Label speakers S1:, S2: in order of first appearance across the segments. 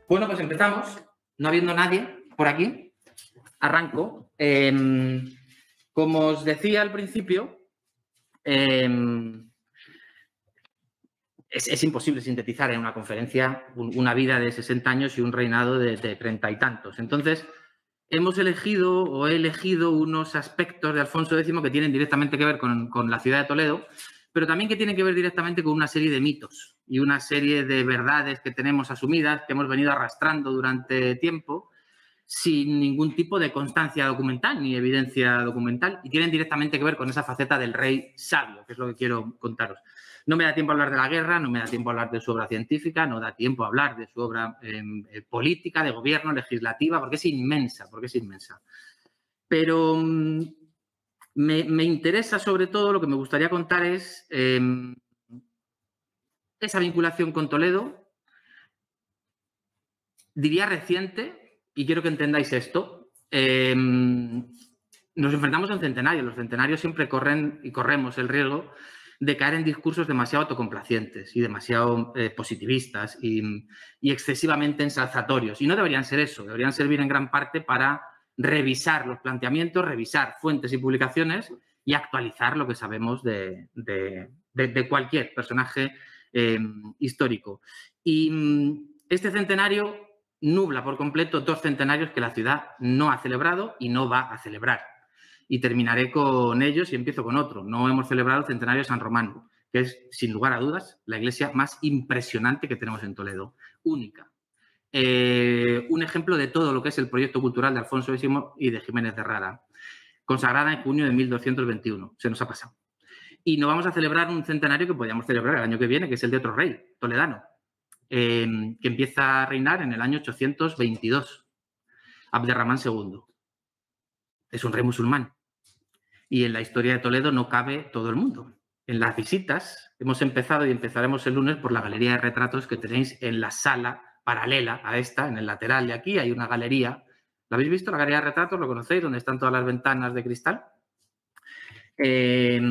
S1: Bueno, pues empezamos. No habiendo nadie por aquí, arranco. Como os decía al principio, es imposible sintetizar en una conferencia una vida de 60 años y un reinado de 30 y tantos. Entonces, he elegido unos aspectos de Alfonso X que tienen directamente que ver con la ciudad de Toledo, pero también que tienen que ver directamente con una serie de mitos y una serie de verdades que tenemos asumidas, que hemos venido arrastrando durante tiempo, sin ningún tipo de constancia documental ni evidencia documental, y tienen directamente que ver con esa faceta del rey sabio, que es lo que quiero contaros. No me da tiempo a hablar de la guerra, no me da tiempo a hablar de su obra científica, no da tiempo a hablar de su obra política, de gobierno, legislativa, porque es inmensa, Pero me interesa sobre todo, lo que me gustaría contar es esa vinculación con Toledo, diría reciente, y quiero que entendáis esto. Nos enfrentamos a un centenario. Los centenarios siempre corren y corremos el riesgo de caer en discursos demasiado autocomplacientes y demasiado positivistas y excesivamente ensalzatorios. Y no deberían ser eso. Deberían servir en gran parte para revisar los planteamientos, revisar fuentes y publicaciones y actualizar lo que sabemos de cualquier personaje histórico. Y este centenario nubla por completo 2 centenarios que la ciudad no ha celebrado y no va a celebrar. Y terminaré con ellos y empiezo con otro. No hemos celebrado el centenario de San Román, que es, sin lugar a dudas, la iglesia más impresionante que tenemos en Toledo. Única. Un ejemplo de todo lo que es el proyecto cultural de Alfonso X y de Jiménez de Rada, consagrada en junio de 1221. Se nos ha pasado. Y no vamos a celebrar un centenario que podíamos celebrar el año que viene, que es el de otro rey, toledano, que empieza a reinar en el año 822, Abderramán II. Es un rey musulmán. Y en la historia de Toledo no cabe todo el mundo. En las visitas hemos empezado y empezaremos el lunes por la galería de retratos que tenéis en la sala paralela a esta, en el lateral de aquí. Hay una galería. ¿La habéis visto? La galería de retratos, ¿lo conocéis? Donde están todas las ventanas de cristal. Es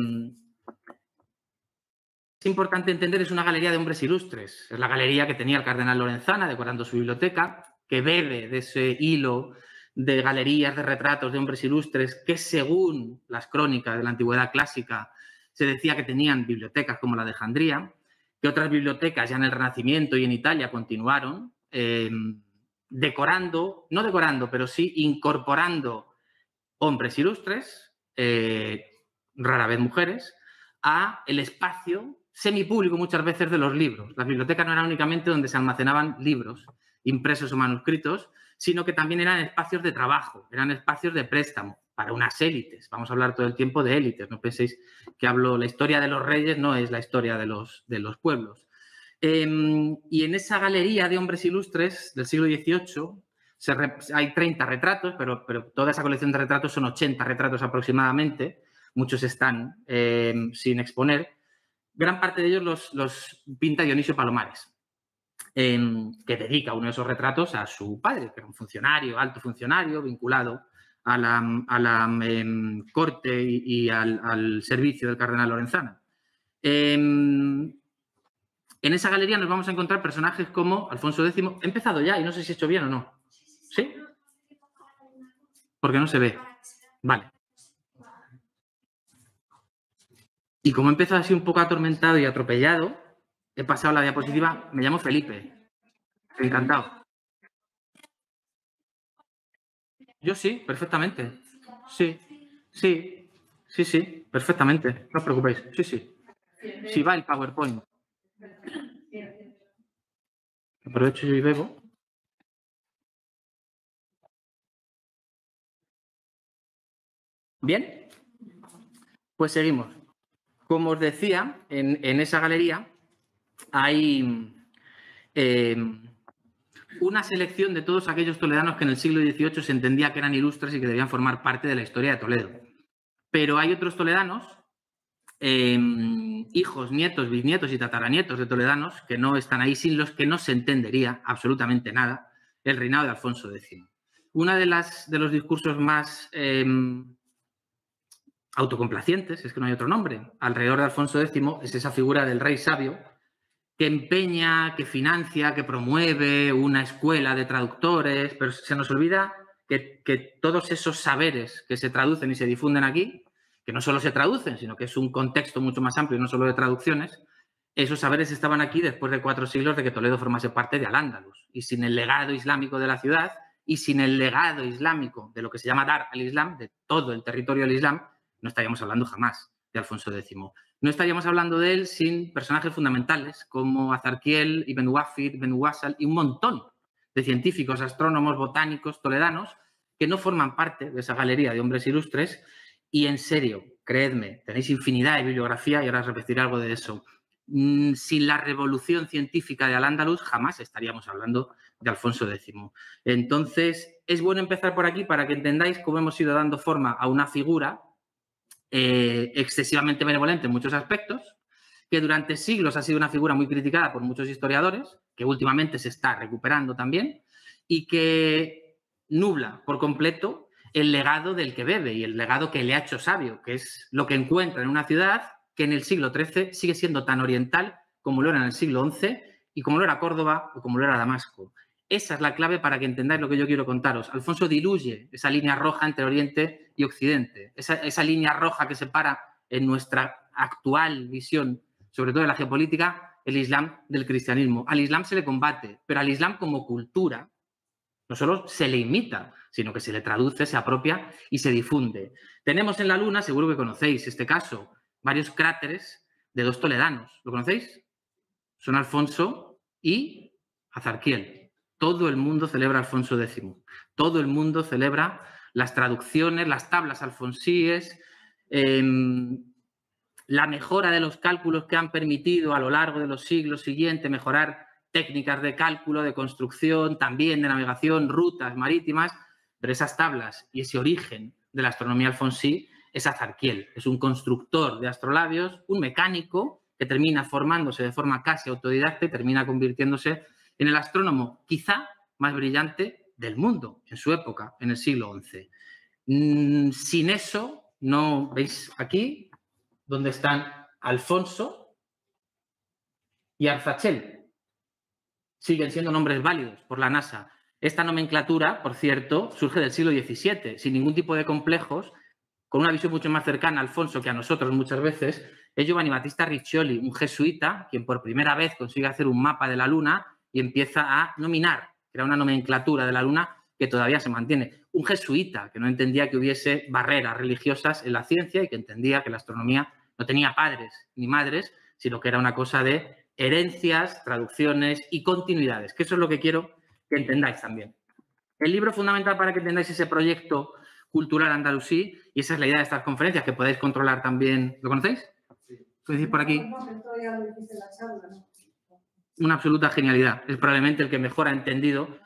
S1: importante entender, es una galería de hombres ilustres. Es la galería que tenía el cardenal Lorenzana decorando su biblioteca, que bebe de ese hilo de galerías de retratos de hombres ilustres que, según las crónicas de la antigüedad clásica, se decía que tenían bibliotecas como la de Alejandría, que otras bibliotecas ya en el Renacimiento y en Italia continuaron pero sí incorporando hombres ilustres, rara vez mujeres, a el espacio semipúblico muchas veces de los libros. Las bibliotecas no eran únicamente donde se almacenaban libros impresos o manuscritos, sino que también eran espacios de trabajo, eran espacios de préstamo para unas élites. Vamos a hablar todo el tiempo de élites, no penséis que hablo, la historia de los reyes no es la historia de los pueblos. Y en esa galería de hombres ilustres del siglo XVIII hay 30 retratos, pero toda esa colección de retratos son 80 retratos aproximadamente, muchos están sin exponer. Gran parte de ellos los pinta Dionisio Palomares, que dedica uno de esos retratos a su padre, que era un funcionario, alto funcionario, vinculado a la corte y al servicio del cardenal Lorenzana. En esa galería nos vamos a encontrar personajes como Alfonso X. He empezado ya y no sé si he hecho bien o no. ¿Sí? Porque no se ve. Vale. Y como he empezado así un poco atormentado y atropellado, he pasado la diapositiva. Me llamo Felipe. Encantado. Yo sí, perfectamente. Sí, perfectamente. No os preocupéis. Sí. Si va el PowerPoint. Aprovecho y bebo. Bien, pues seguimos. Como os decía, en esa galería hay una selección de todos aquellos toledanos que en el siglo XVIII se entendía que eran ilustres y que debían formar parte de la historia de Toledo. Pero hay otros toledanos, hijos, nietos, bisnietos y tataranietos de toledanos, que no están ahí, sin los que no se entendería absolutamente nada el reinado de Alfonso X. Uno de los discursos más autocomplacientes, es que no hay otro nombre, alrededor de Alfonso X es esa figura del rey sabio que empeña, que financia, que promueve una escuela de traductores, pero se nos olvida que todos esos saberes que se traducen y se difunden aquí, que no solo se traducen, sino que es un contexto mucho más amplio, no solo de traducciones, esos saberes estaban aquí después de 4 siglos de que Toledo formase parte de Al-Ándalus. Y sin el legado islámico de la ciudad y sin el legado islámico de lo que se llama Dar al-Islam, de todo el territorio del Islam, no estaríamos hablando jamás de Alfonso X. No estaríamos hablando de él sin personajes fundamentales como Azarquiel, Ibn Wafid, Ibn Wassal y un montón de científicos, astrónomos, botánicos, toledanos, que no forman parte de esa galería de hombres ilustres. Y en serio, creedme, tenéis infinidad de bibliografía y ahora os repetiré algo de eso. Sin la revolución científica de Al-Ándalus jamás estaríamos hablando de Alfonso X. Entonces, es bueno empezar por aquí para que entendáis cómo hemos ido dando forma a una figura excesivamente benevolente en muchos aspectos, que durante siglos ha sido una figura muy criticada por muchos historiadores, que últimamente se está recuperando también, y que nubla por completo el legado del que bebe y el legado que le ha hecho sabio, que es lo que encuentra en una ciudad que en el siglo XIII sigue siendo tan oriental como lo era en el siglo XI y como lo era Córdoba o como lo era Damasco. Esa es la clave para que entendáis lo que yo quiero contaros. Alfonso diluye esa línea roja entre Oriente y Occidente, esa línea roja que separa en nuestra actual visión, sobre todo de la geopolítica, el Islam del cristianismo. Al Islam se le combate, pero al Islam como cultura no solo se le imita, sino que se le traduce, se apropia y se difunde. Tenemos en la Luna, seguro que conocéis este caso, varios cráteres de 2 toledanos. ¿Lo conocéis? Son Alfonso y Azarquiel. Todo el mundo celebra Alfonso X. Todo el mundo celebra las traducciones, las tablas alfonsíes, la mejora de los cálculos que han permitido a lo largo de los siglos siguientes mejorar técnicas de cálculo, de construcción, también de navegación, rutas marítimas, pero esas tablas y ese origen de la astronomía alfonsí es Azarquiel, es un constructor de astrolabios, un mecánico que termina formándose de forma casi autodidacta y termina convirtiéndose en el astrónomo quizá más brillante del mundo en su época, en el siglo XI. Sin eso, no veis aquí donde están Alfonso y Arzachel. Siguen siendo nombres válidos por la NASA. Esta nomenclatura, por cierto, surge del siglo XVII, sin ningún tipo de complejos, con una visión mucho más cercana a Alfonso que a nosotros muchas veces, es Giovanni Battista Riccioli, un jesuita, quien por primera vez consigue hacer un mapa de la Luna y empieza a nominar, era una nomenclatura de la Luna que todavía se mantiene. Un jesuita que no entendía que hubiese barreras religiosas en la ciencia y que entendía que la astronomía no tenía padres ni madres, sino que era una cosa de herencias, traducciones y continuidades, que eso es lo que quiero que entendáis también. El libro fundamental para que entendáis ese proyecto cultural andalusí, y esa es la idea de estas conferencias, que podéis controlar también. ¿Lo conocéis? Sí. ¿Lo decís por aquí? Una absoluta genialidad. Es probablemente el que mejor ha entendido.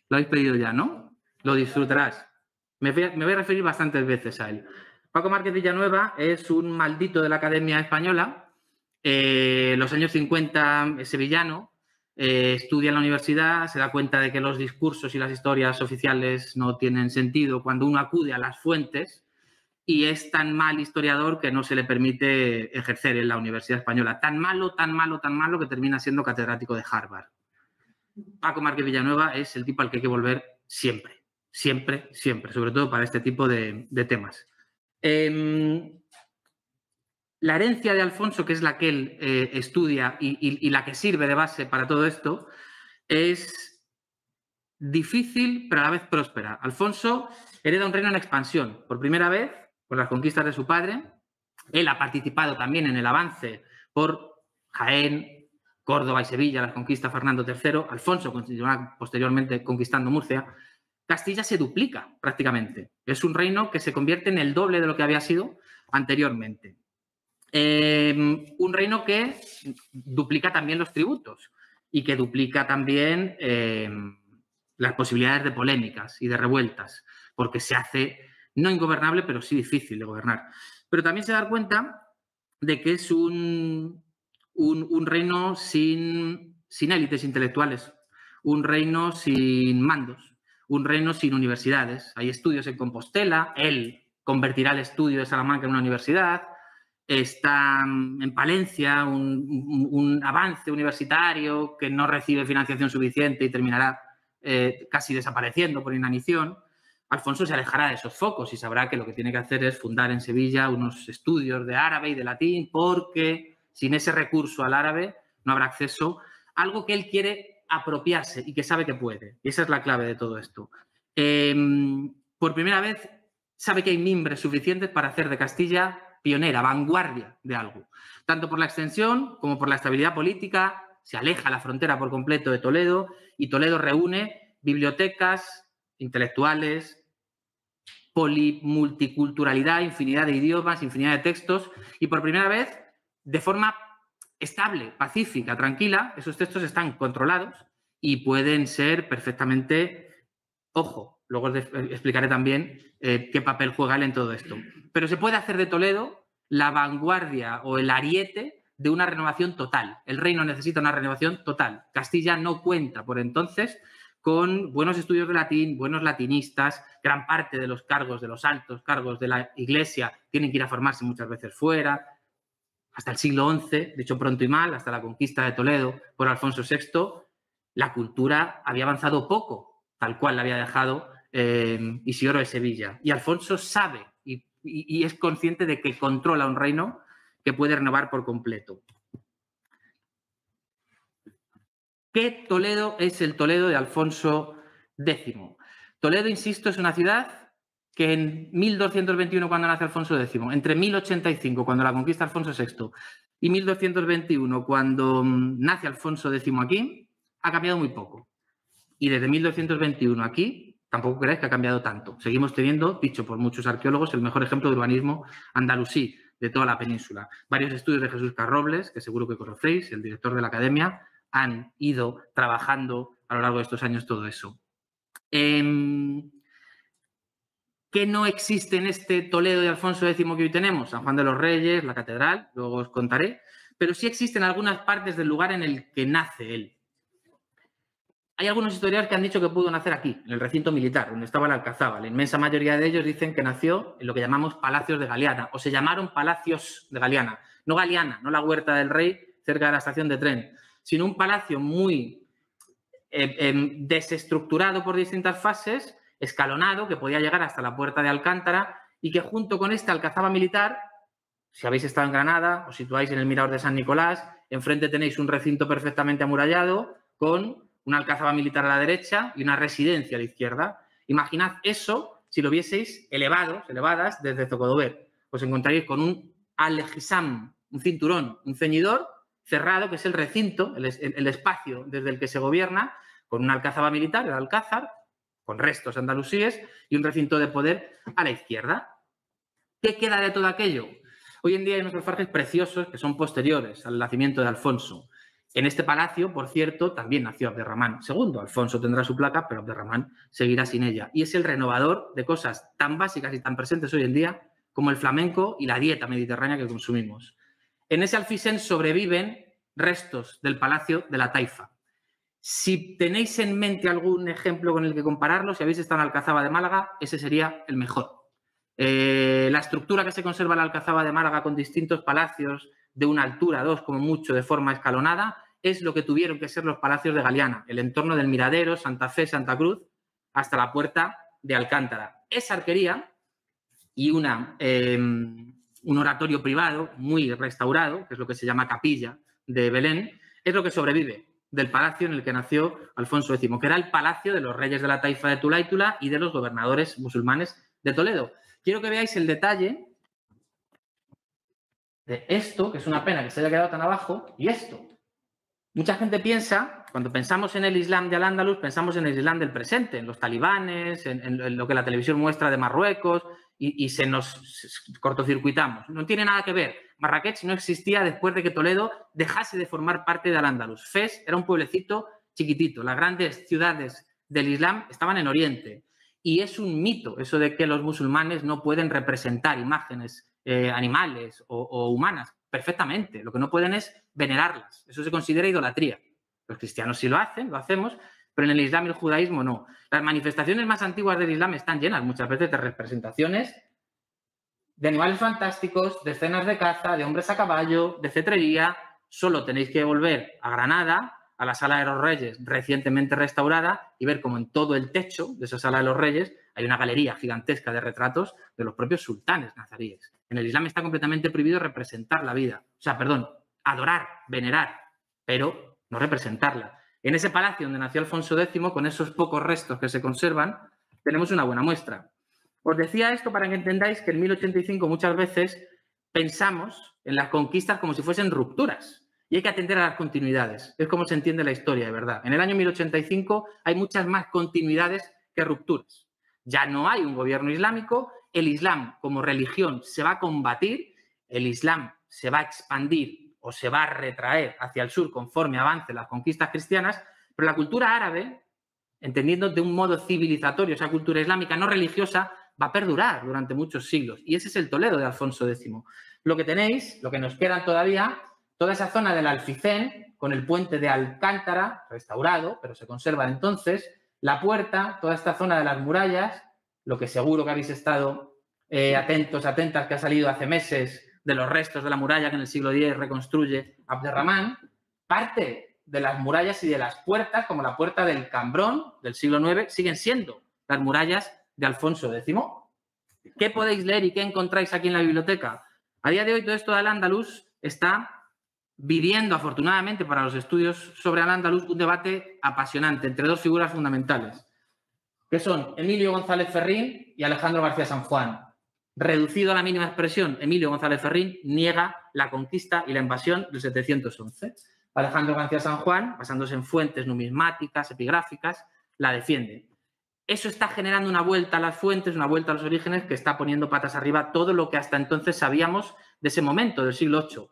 S1: Lo habéis pedido ya, ¿no? Lo disfrutarás. Me voy a referir bastantes veces a él. Paco Márquez Villanueva es un maldito de la Academia Española. Los años 50 es sevillano. Estudia en la universidad, se da cuenta de que los discursos y las historias oficiales no tienen sentido cuando uno acude a las fuentes y es tan mal historiador que no se le permite ejercer en la Universidad Española. Tan malo, tan malo, tan malo que termina siendo catedrático de Harvard. Paco Márquez Villanueva es el tipo al que hay que volver siempre, siempre, siempre, sobre todo para este tipo de temas. La herencia de Alfonso, que es la que él estudia y la que sirve de base para todo esto, es difícil pero a la vez próspera. Alfonso hereda un reino en expansión. Por primera vez, por las conquistas de su padre. Él ha participado también en el avance por Jaén, Córdoba y Sevilla, las conquistas Fernando III. Alfonso continuará posteriormente conquistando Murcia. Castilla se duplica prácticamente. Es un reino que se convierte en el doble de lo que había sido anteriormente. Un reino que duplica también los tributos y que duplica también las posibilidades de polémicas y de revueltas, porque se hace no ingobernable, pero sí difícil de gobernar. Pero también se da cuenta de que es un reino sin élites intelectuales, un reino sin mandos, un reino sin universidades. Hay estudios en Compostela, él convertirá el estudio de Salamanca en una universidad. está en Palencia un avance universitario que no recibe financiación suficiente y terminará casi desapareciendo por inanición, Alfonso se alejará de esos focos y sabrá que lo que tiene que hacer es fundar en Sevilla unos estudios de árabe y de latín, porque sin ese recurso al árabe no habrá acceso a algo que él quiere apropiarse y que sabe que puede. Y esa es la clave de todo esto. Por primera vez sabe que hay mimbres suficientes para hacer de Castilla pionera, vanguardia de algo. Tanto por la extensión como por la estabilidad política, se aleja la frontera por completo de Toledo y Toledo reúne bibliotecas, intelectuales, multiculturalidad, infinidad de idiomas, infinidad de textos y por primera vez, de forma estable, pacífica, tranquila, esos textos están controlados y pueden ser perfectamente, ojo, luego explicaré también qué papel juega él en todo esto, pero se puede hacer de Toledo la vanguardia o el ariete de una renovación total. El reino necesita una renovación total. Castilla no cuenta por entonces con buenos estudios de latín, buenos latinistas, gran parte de los cargos, de los altos cargos de la Iglesia tienen que ir a formarse muchas veces fuera. Hasta el siglo XI, de hecho pronto y mal, hasta la conquista de Toledo por Alfonso VI, la cultura había avanzado poco, tal cual la había dejado Isidoro de Sevilla. Y Alfonso sabe y es consciente de que controla un reino que puede renovar por completo. ¿Qué Toledo es el Toledo de Alfonso X? Toledo, insisto, es una ciudad que en 1221, cuando nace Alfonso X, entre 1085, cuando la conquista Alfonso VI, y 1221, cuando nace Alfonso X aquí, ha cambiado muy poco. Y desde 1221 aquí, tampoco creáis que ha cambiado tanto. Seguimos teniendo, dicho por muchos arqueólogos, el mejor ejemplo de urbanismo andalusí de toda la península. Varios estudios de Jesús Carrobles, que seguro que conocéis, el director de la academia, han ido trabajando a lo largo de estos años todo eso. ¿Qué no existe en este Toledo de Alfonso X que hoy tenemos? San Juan de los Reyes, la catedral, luego os contaré, pero sí existen algunas partes del lugar en el que nace él. Hay algunos historiadores que han dicho que pudo nacer aquí, en el recinto militar, donde estaba la Alcazaba. La inmensa mayoría de ellos dicen que nació en lo que llamamos Palacios de Galiana, o se llamaron Palacios de Galiana. No Galiana, no la Huerta del Rey, cerca de la estación de tren, sino un palacio muy desestructurado por distintas fases, escalonado, que podía llegar hasta la Puerta de Alcántara y que junto con esta Alcazaba militar, si habéis estado en Granada, os situáis en el Mirador de San Nicolás, enfrente tenéis un recinto perfectamente amurallado con una alcazaba militar a la derecha y una residencia a la izquierda. Imaginad eso si lo vieseis elevadas desde Zocodover. Os encontraréis con un alejisam, un cinturón, un ceñidor cerrado, que es el recinto, el espacio desde el que se gobierna, con una alcazaba militar, el alcázar, con restos andalusíes y un recinto de poder a la izquierda. ¿Qué queda de todo aquello? Hoy en día hay unos alfajes preciosos que son posteriores al nacimiento de Alfonso. En este palacio, por cierto, también nació Abderramán II. Alfonso tendrá su placa, pero Abderramán seguirá sin ella. Y es el renovador de cosas tan básicas y tan presentes hoy en día como el flamenco y la dieta mediterránea que consumimos. En ese alfisén sobreviven restos del Palacio de la Taifa. Si tenéis en mente algún ejemplo con el que compararlo, si habéis estado en la Alcazaba de Málaga, ese sería el mejor. La estructura que se conserva en la Alcazaba de Málaga con distintos palacios de una altura, dos como mucho, de forma escalonada, es lo que tuvieron que ser los palacios de Galiana, el entorno del Miradero, Santa Fe, Santa Cruz, hasta la Puerta de Alcántara. Esa arquería y un oratorio privado muy restaurado, que es lo que se llama Capilla de Belén, es lo que sobrevive del palacio en el que nació Alfonso X, que era el palacio de los reyes de la Taifa de Tulaítula y de los gobernadores musulmanes de Toledo. Quiero que veáis el detalle de esto, que es una pena que se haya quedado tan abajo, y esto. Mucha gente piensa, cuando pensamos en el Islam de Al-Ándalus, pensamos en el Islam del presente, en los talibanes, en lo que la televisión muestra de Marruecos, y se nos cortocircuitamos. No tiene nada que ver. Marrakech no existía después de que Toledo dejase de formar parte de Al-Ándalus. Fez era un pueblecito chiquitito. Las grandes ciudades del Islam estaban en Oriente. Y es un mito eso de que los musulmanes no pueden representar imágenes animales o humanas perfectamente. Lo que no pueden es venerarlas. Eso se considera idolatría. Los cristianos sí lo hacen, lo hacemos, pero en el Islam y el judaísmo no. Las manifestaciones más antiguas del Islam están llenas muchas veces de representaciones de animales fantásticos, de escenas de caza, de hombres a caballo, de cetrería. Solo tenéis que volver a Granada, a la Sala de los Reyes, recientemente restaurada, y ver cómo en todo el techo de esa Sala de los Reyes hay una galería gigantesca de retratos de los propios sultanes nazaríes. En el Islam está completamente prohibido representar la vida. O sea, perdón, adorar, venerar, pero no representarla. En ese palacio donde nació Alfonso X, con esos pocos restos que se conservan, tenemos una buena muestra. Os decía esto para que entendáis que en 1085 muchas veces pensamos en las conquistas como si fuesen rupturas. Y hay que atender a las continuidades. Es como se entiende la historia, de verdad. En el año 1085 hay muchas más continuidades que rupturas. Ya no hay un gobierno islámico, el Islam como religión se va a combatir, el Islam se va a expandir o se va a retraer hacia el sur conforme avancen las conquistas cristianas, pero la cultura árabe, entendiendo de un modo civilizatorio esa cultura islámica no religiosa, va a perdurar durante muchos siglos. Y ese es el Toledo de Alfonso X. Lo que tenéis, lo que nos queda todavía, toda esa zona del Alficén, con el puente de Alcántara, restaurado, pero se conserva entonces, la puerta, toda esta zona de las murallas, lo que seguro que habéis estado atentos, atentas, que ha salido hace meses de los restos de la muralla que en el siglo X reconstruye Abderramán, parte de las murallas y de las puertas, como la puerta del Cambrón del siglo IX, siguen siendo las murallas de Alfonso X. ¿Qué podéis leer y qué encontráis aquí en la biblioteca? A día de hoy todo esto de Al-Ándalus está viviendo, afortunadamente para los estudios sobre Al-Ándalus, un debate apasionante entre dos figuras fundamentales, que son Emilio González Ferrín y Alejandro García San Juan. Reducido a la mínima expresión, Emilio González Ferrín niega la conquista y la invasión del 711. Alejandro García San Juan, basándose en fuentes numismáticas, epigráficas, la defiende. Eso está generando una vuelta a las fuentes, una vuelta a los orígenes que está poniendo patas arriba todo lo que hasta entonces sabíamos de ese momento, del siglo VIII.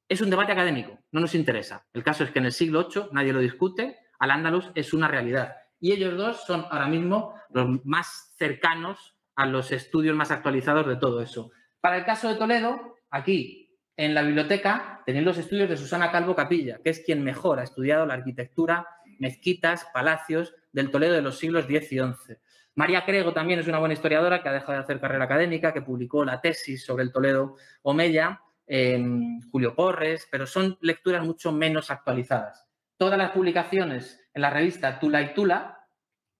S1: Es un debate académico, no nos interesa. El caso es que en el siglo VIII nadie lo discute, Al-Ándalus es una realidad. Y ellos dos son ahora mismo los más cercanos a los estudios más actualizados de todo eso. Para el caso de Toledo, aquí en la biblioteca tenéis los estudios de Susana Calvo Capilla, que es quien mejor ha estudiado la arquitectura, mezquitas, palacios del Toledo de los siglos X y XI. María Crego también es una buena historiadora que ha dejado de hacer carrera académica, que publicó la tesis sobre el Toledo Omeya, Julio Porres, pero son lecturas mucho menos actualizadas. Todas las publicaciones en la revista Tula y Tula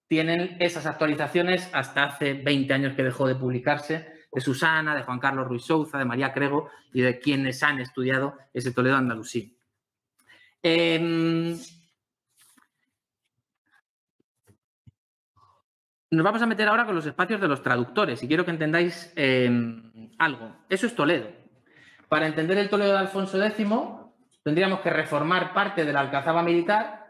S1: tienen esas actualizaciones hasta hace 20 años que dejó de publicarse, de Susana, de Juan Carlos Ruiz Souza, de María Crego y de quienes han estudiado ese Toledo andalusí. Nos vamos a meter ahora con los espacios de los traductores y quiero que entendáis algo. Eso es Toledo. Para entender el Toledo de Alfonso X tendríamos que reformar parte de la alcazaba militar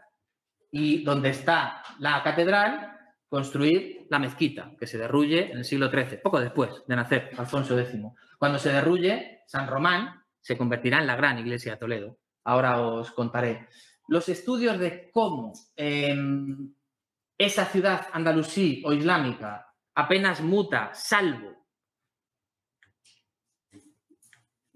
S1: y donde está la catedral, construir la mezquita, que se derruye en el siglo XIII, poco después de nacer Alfonso X. Cuando se derruye, San Román se convertirá en la gran iglesia de Toledo. Ahora os contaré. Los estudios de cómo esa ciudad andalusí o islámica apenas muta, salvo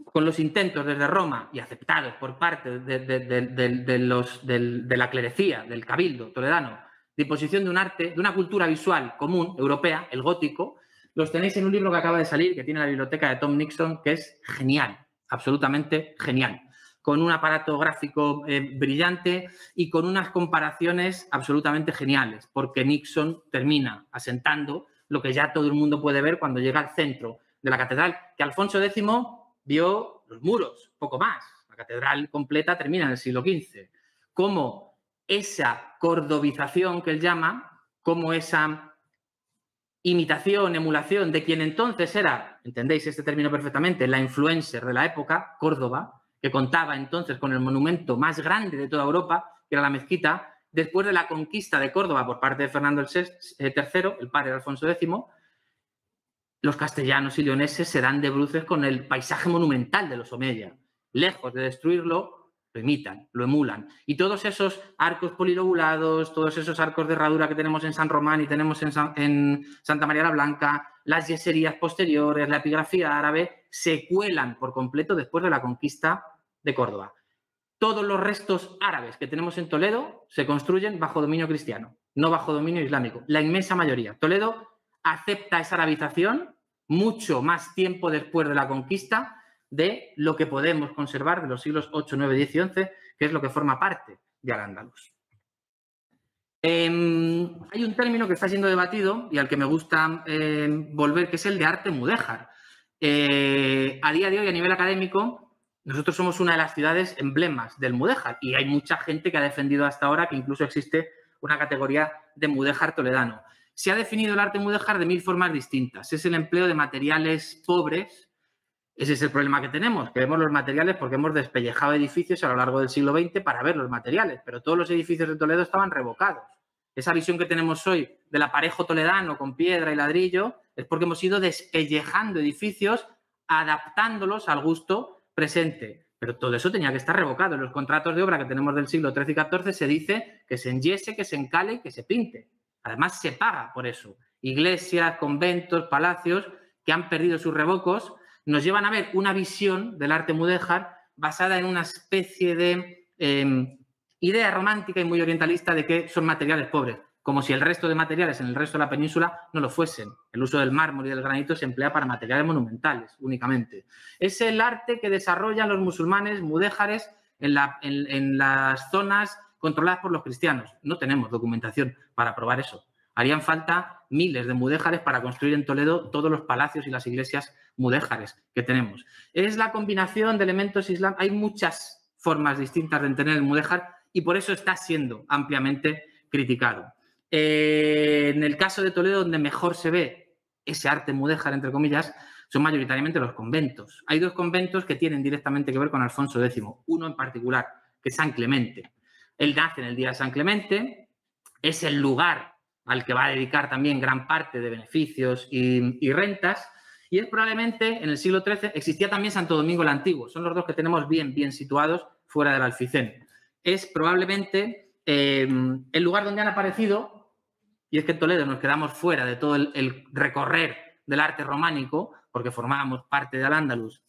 S1: con los intentos desde Roma y aceptados por parte de la clerecía, del cabildo toledano, de imposición de un arte, de una cultura visual común, europea, el gótico, los tenéis en un libro que acaba de salir, que tiene la biblioteca de Tom Nixon, que es genial, absolutamente genial, con un aparato gráfico brillante y con unas comparaciones absolutamente geniales, porque Nixon termina asentando lo que ya todo el mundo puede ver cuando llega al centro de la catedral, que Alfonso X vio los muros, poco más. La catedral completa termina en el siglo XV. Cómo esa cordobización que él llama, como esa imitación, emulación de quien entonces era, entendéis este término perfectamente, la influencer de la época, Córdoba, que contaba entonces con el monumento más grande de toda Europa, que era la mezquita, después de la conquista de Córdoba por parte de Fernando III, el padre de Alfonso X, los castellanos y leoneses se dan de bruces con el paisaje monumental de los Omeya. Lejos de destruirlo, lo imitan, lo emulan. Y todos esos arcos polilobulados, todos esos arcos de herradura que tenemos en San Román y tenemos en Santa María la Blanca, las yeserías posteriores, la epigrafía árabe, se cuelan por completo después de la conquista de Córdoba. Todos los restos árabes que tenemos en Toledo se construyen bajo dominio cristiano, no bajo dominio islámico. La inmensa mayoría. Toledo acepta esa arabización mucho más tiempo después de la conquista de lo que podemos conservar de los siglos 8, 9, 10 y 11, que es lo que forma parte de Al-Ándalus. Hay un término que está siendo debatido y al que me gusta volver, que es el de arte mudéjar. A día de hoy, a nivel académico, nosotros somos una de las ciudades emblemas del mudéjar y hay mucha gente que ha defendido hasta ahora que incluso existe una categoría de mudéjar toledano. Se ha definido el arte mudéjar de 1000 formas distintas. Es el empleo de materiales pobres. Ese es el problema que tenemos, que vemos los materiales porque hemos despellejado edificios a lo largo del siglo XX para ver los materiales, pero todos los edificios de Toledo estaban revocados. Esa visión que tenemos hoy del aparejo toledano con piedra y ladrillo es porque hemos ido despellejando edificios, adaptándolos al gusto presente. Pero todo eso tenía que estar revocado. En los contratos de obra que tenemos del siglo XIII y XIV se dice que se enyese, que se encale y que se pinte. Además, se paga por eso. Iglesias, conventos, palacios que han perdido sus revocos nos llevan a ver una visión del arte mudéjar basada en una especie de idea romántica y muy orientalista de que son materiales pobres, como si el resto de materiales en el resto de la península no lo fuesen. El uso del mármol y del granito se emplea para materiales monumentales únicamente. Es el arte que desarrollan los musulmanes mudéjares en las zonas controladas por los cristianos. No tenemos documentación para probar eso. Harían falta miles de mudéjares para construir en Toledo todos los palacios y las iglesias mudéjares que tenemos. Es la combinación de elementos islámicos. Hay muchas formas distintas de entender el mudéjar y por eso está siendo ampliamente criticado. En el caso de Toledo, donde mejor se ve ese arte mudéjar, entre comillas, son mayoritariamente los conventos. Hay 2 conventos que tienen directamente que ver con Alfonso X, uno en particular, que es San Clemente. Él nace en el día de San Clemente, es el lugar al que va a dedicar también gran parte de beneficios y rentas, y es probablemente, en el siglo XIII, existía también Santo Domingo el Antiguo, son los 2 que tenemos bien situados fuera del Alficén. Es probablemente el lugar donde han aparecido, y es que en Toledo nos quedamos fuera de todo el recorrer del arte románico, porque formábamos parte de Al-Ándalus,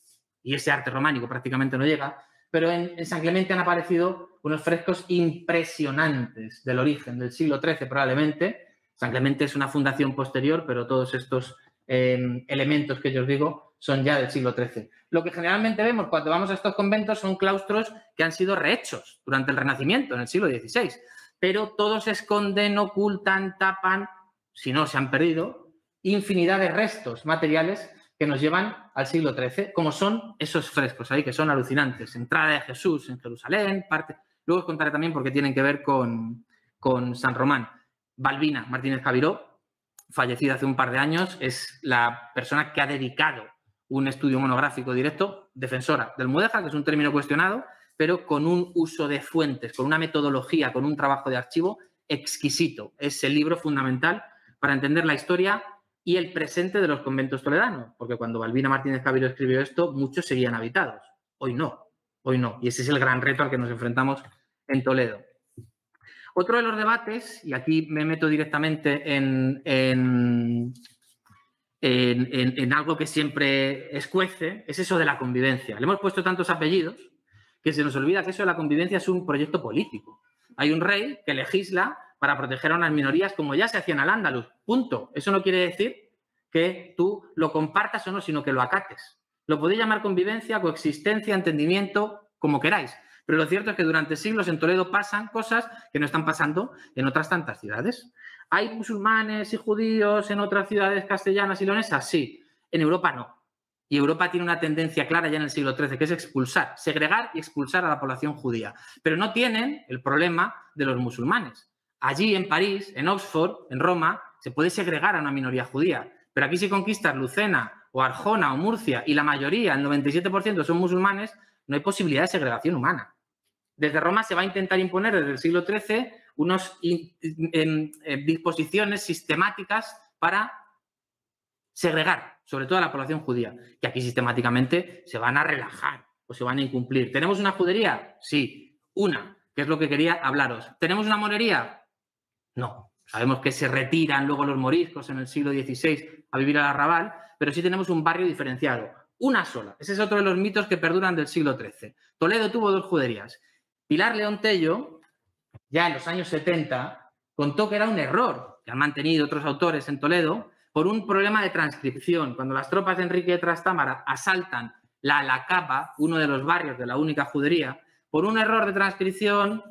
S1: y ese arte románico prácticamente no llega, pero en San Clemente han aparecido unos frescos impresionantes del origen, del siglo XIII probablemente. San Clemente es una fundación posterior, pero todos estos elementos que yo os digo son ya del siglo XIII. Lo que generalmente vemos cuando vamos a estos conventos son claustros que han sido rehechos durante el Renacimiento, en el siglo XVI, pero todos esconden, ocultan, tapan, si no se han perdido, infinidad de restos materiales que nos llevan al siglo XIII, como son esos frescos ahí, que son alucinantes. Entrada de Jesús en Jerusalén, luego os contaré también porque tienen que ver con San Román. Balbina Martínez Cabiró, fallecida hace un par de años, es la persona que ha dedicado un estudio monográfico directo, defensora del mudéjar, que es un término cuestionado, pero con un uso de fuentes, con una metodología, con un trabajo de archivo exquisito. Es el libro fundamental para entender la historia y el presente de los conventos toledanos, porque cuando Balbina Martínez Cabiró escribió esto, muchos seguían habitados. Hoy no. Y ese es el gran reto al que nos enfrentamos en Toledo. Otro de los debates, y aquí me meto directamente en algo que siempre escuece, es eso de la convivencia. Le hemos puesto tantos apellidos que se nos olvida que eso de la convivencia es un proyecto político. Hay un rey que legisla para proteger a unas minorías como ya se hacía en Al-Ándalus. Punto. Eso no quiere decir que tú lo compartas o no, sino que lo acates. Lo podéis llamar convivencia, coexistencia, entendimiento, como queráis. Pero lo cierto es que durante siglos en Toledo pasan cosas que no están pasando en otras tantas ciudades. ¿Hay musulmanes y judíos en otras ciudades castellanas y leonesas? Sí. En Europa no. Y Europa tiene una tendencia clara ya en el siglo XIII, que es expulsar, segregar y expulsar a la población judía. Pero no tienen el problema de los musulmanes. Allí en París, en Oxford, en Roma, se puede segregar a una minoría judía. Pero aquí si conquistas Lucena o Arjona o Murcia y la mayoría, el 97% son musulmanes, no hay posibilidad de segregación humana. Desde Roma se va a intentar imponer desde el siglo XIII unas disposiciones sistemáticas para segregar, sobre todo a la población judía, que aquí sistemáticamente se van a relajar o se van a incumplir. ¿Tenemos una judería? Sí, una, que es lo que quería hablaros. ¿Tenemos una morería? No. Sabemos que se retiran luego los moriscos en el siglo XVI a vivir al arrabal, pero sí tenemos un barrio diferenciado. Una sola. Ese es otro de los mitos que perduran del siglo XIII. Toledo tuvo 2 juderías. Pilar León Tello, ya en los años 70, contó que era un error, que han mantenido otros autores en Toledo, por un problema de transcripción. Cuando las tropas de Enrique de Trastámara asaltan la Alacaba, uno de los barrios de la única judería, por un error de transcripción,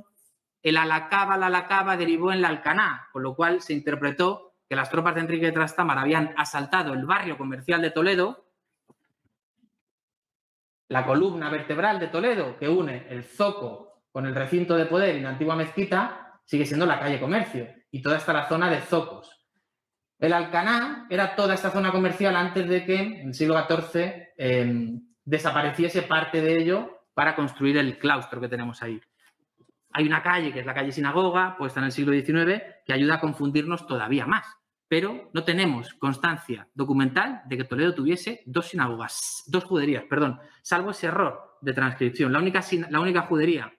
S1: el Alacaba, la Alacaba derivó en la Alcaná, con lo cual se interpretó que las tropas de Enrique de Trastámara habían asaltado el barrio comercial de Toledo, la columna vertebral de Toledo que une el zoco con el recinto de poder y la antigua mezquita, sigue siendo la calle Comercio y toda esta la zona de zocos. El Alcaná era toda esta zona comercial antes de que en el siglo XIV desapareciese parte de ello para construir el claustro que tenemos ahí. Hay una calle, que es la calle Sinagoga, puesta en el siglo XIX, que ayuda a confundirnos todavía más. Pero no tenemos constancia documental de que Toledo tuviese dos juderías, salvo ese error de transcripción. La única judería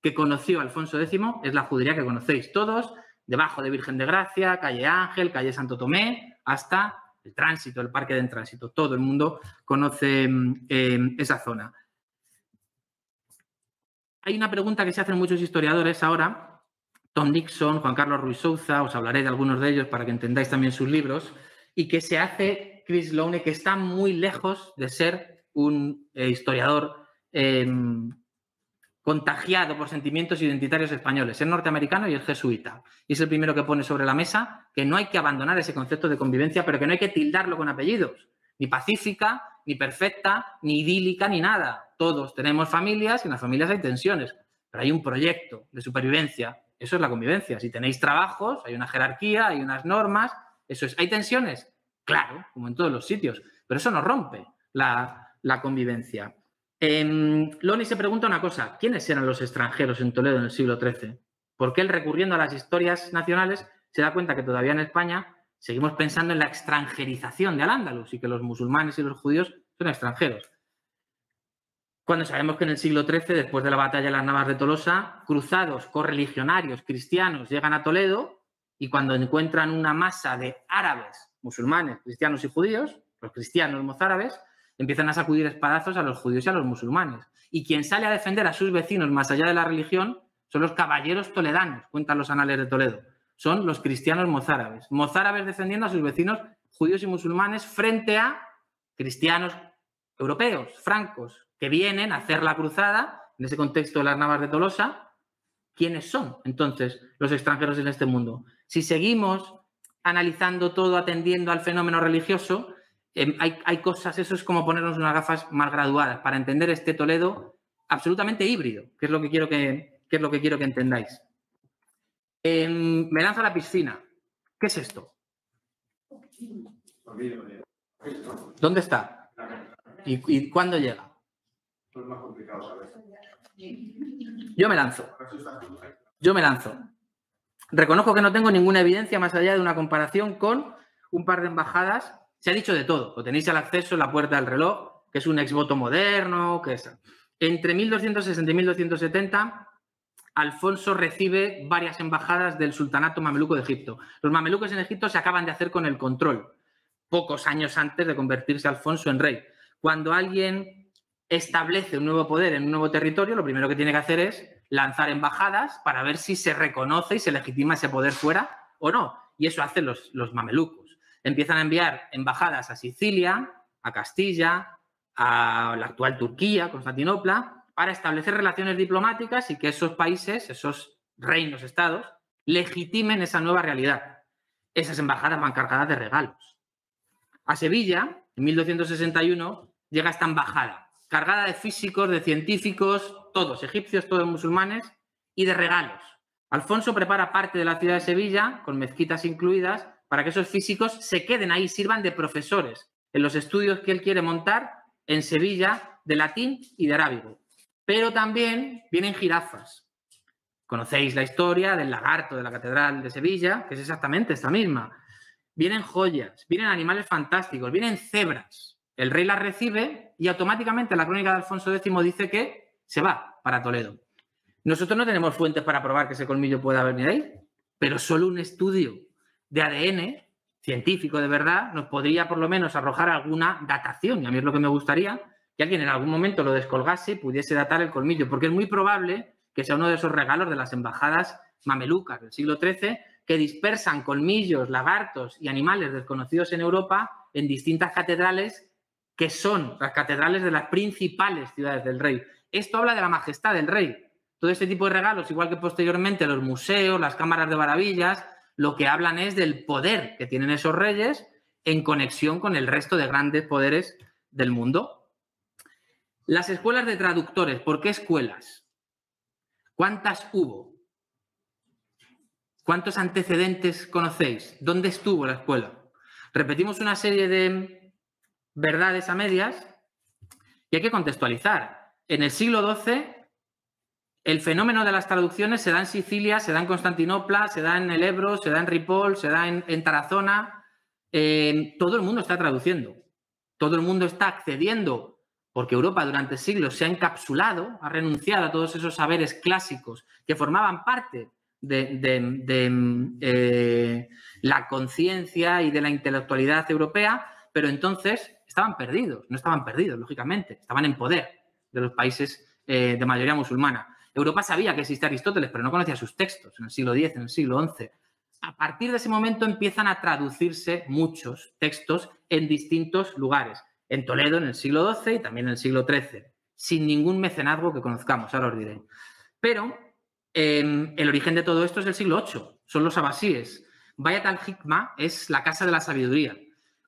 S1: que conoció Alfonso X es la judería que conocéis todos, debajo de Virgen de Gracia, calle Ángel, calle Santo Tomé, hasta el tránsito, el parque de tránsito. Todo el mundo conoce esa zona. Hay una pregunta que se hacen muchos historiadores ahora, Tom Dixon, Juan Carlos Ruiz Souza, os hablaré de algunos de ellos para que entendáis también sus libros, y que se hace Chris Lowney, que está muy lejos de ser un historiador contagiado por sentimientos identitarios españoles. Es norteamericano y es jesuita. Y es el primero que pone sobre la mesa que no hay que abandonar ese concepto de convivencia, pero que no hay que tildarlo con apellidos. Ni pacífica, ni perfecta, ni idílica, ni nada. Todos tenemos familias y en las familias hay tensiones, pero hay un proyecto de supervivencia. Eso es la convivencia. Si tenéis trabajos, hay una jerarquía, hay unas normas. Eso es. ¿Hay tensiones? Claro, como en todos los sitios, pero eso no rompe la convivencia. Lowney se pregunta una cosa: ¿quiénes eran los extranjeros en Toledo en el siglo XIII? Porque él, recurriendo a las historias nacionales, se da cuenta que todavía en España seguimos pensando en la extranjerización de Al-Ándalus y que los musulmanes y los judíos son extranjeros. Cuando sabemos que en el siglo XIII, después de la batalla de las Navas de Tolosa, cruzados, correligionarios, cristianos llegan a Toledo y cuando encuentran una masa de árabes, musulmanes, cristianos y judíos, los cristianos mozárabes, empiezan a sacudir espadazos a los judíos y a los musulmanes. Y quien sale a defender a sus vecinos más allá de la religión son los caballeros toledanos, cuentan los anales de Toledo. Son los cristianos mozárabes. Mozárabes defendiendo a sus vecinos judíos y musulmanes frente a cristianos europeos, francos, que vienen a hacer la cruzada en ese contexto de las Navas de Tolosa. ¿Quiénes son entonces los extranjeros en este mundo? Si seguimos analizando todo atendiendo al fenómeno religioso, hay cosas, eso es como ponernos unas gafas más graduadas para entender este Toledo absolutamente híbrido, que es lo que quiero que entendáis. Me lanzo a la piscina. ¿Qué es esto? ¿Dónde está? ¿Y cuándo llega?
S2: Es más complicado saber.
S1: Yo me lanzo. Reconozco que no tengo ninguna evidencia más allá de una comparación con un par de embajadas. Se ha dicho de todo. Lo tenéis al acceso en la Puerta del Reloj, que es un exvoto moderno. Que es... Entre 1260 y 1270, Alfonso recibe varias embajadas del sultanato mameluco de Egipto. Los mamelucos en Egipto se acaban de hacer con el control, pocos años antes de convertirse Alfonso en rey. Cuando alguien establece un nuevo poder en un nuevo territorio, lo primero que tiene que hacer es lanzar embajadas para ver si se reconoce y se legitima ese poder fuera o no. Y eso hacen los mamelucos. Empiezan a enviar embajadas a Sicilia, a Castilla, a la actual Turquía, Constantinopla, para establecer relaciones diplomáticas y que esos países, esos reinos, estados, legitimen esa nueva realidad. Esas embajadas van cargadas de regalos. A Sevilla, en 1261, llega esta embajada, cargada de físicos, de científicos, todos egipcios, todos musulmanes, y de regalos. Alfonso prepara parte de la ciudad de Sevilla, con mezquitas incluidas, para que esos físicos se queden ahí, sirvan de profesores en los estudios que él quiere montar en Sevilla de latín y de arábigo. Pero también vienen jirafas. Conocéis la historia del lagarto de la Catedral de Sevilla, que es exactamente esta misma. Vienen joyas, vienen animales fantásticos, vienen cebras. El rey las recibe y automáticamente la crónica de Alfonso X dice que se va para Toledo. Nosotros no tenemos fuentes para probar que ese colmillo pueda venir ahí, pero solo un estudio de ADN científico de verdad nos podría por lo menos arrojar alguna datación. Y a mí es lo que me gustaría, que alguien en algún momento lo descolgase y pudiese datar el colmillo, porque es muy probable que sea uno de esos regalos de las embajadas mamelucas del siglo XIII que dispersan colmillos, lagartos y animales desconocidos en Europa en distintas catedrales que son las catedrales de las principales ciudades del rey. Esto habla de la majestad del rey. Todo este tipo de regalos, igual que posteriormente los museos, las cámaras de maravillas, lo que hablan es del poder que tienen esos reyes en conexión con el resto de grandes poderes del mundo. Las escuelas de traductores. ¿Por qué escuelas? ¿Cuántas hubo? ¿Cuántos antecedentes conocéis? ¿Dónde estuvo la escuela? Repetimos una serie de verdades a medias y hay que contextualizar. En el siglo XII, el fenómeno de las traducciones se da en Sicilia, se da en Constantinopla, se da en el Ebro, se da en Ripoll, se da en Tarazona. Todo el mundo está traduciendo. Todo el mundo está accediendo, porque Europa durante siglos se ha encapsulado, ha renunciado a todos esos saberes clásicos que formaban parte de la conciencia y de la intelectualidad europea, pero entonces estaban perdidos. No estaban perdidos, lógicamente, estaban en poder de los países de mayoría musulmana. Europa sabía que existía Aristóteles, pero no conocía sus textos en el siglo X, en el siglo XI. A partir de ese momento empiezan a traducirse muchos textos en distintos lugares. En Toledo en el siglo XII y también en el siglo XIII, sin ningún mecenazgo que conozcamos, ahora os diré. Pero el origen de todo esto es el siglo VIII, son los abasíes. Bayat al-Hikma es la casa de la sabiduría.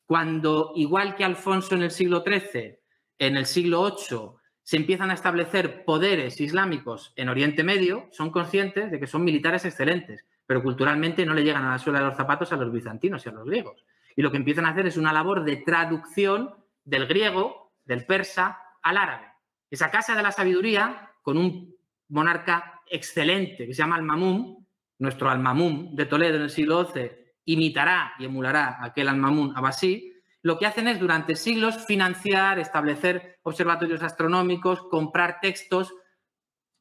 S1: Cuando, igual que Alfonso en el siglo XIII, en el siglo VIII, se empiezan a establecer poderes islámicos en Oriente Medio, son conscientes de que son militares excelentes, pero culturalmente no le llegan a la suela de los zapatos a los bizantinos y a los griegos. Y lo que empiezan a hacer es una labor de traducción del griego, del persa, al árabe. Esa casa de la sabiduría, con un monarca excelente que se llama Al-Mamún, nuestro Al-Mamún de Toledo en el siglo XII, imitará y emulará a aquel Al-Mamún abasí. Lo que hacen es durante siglos financiar, establecer observatorios astronómicos, comprar textos,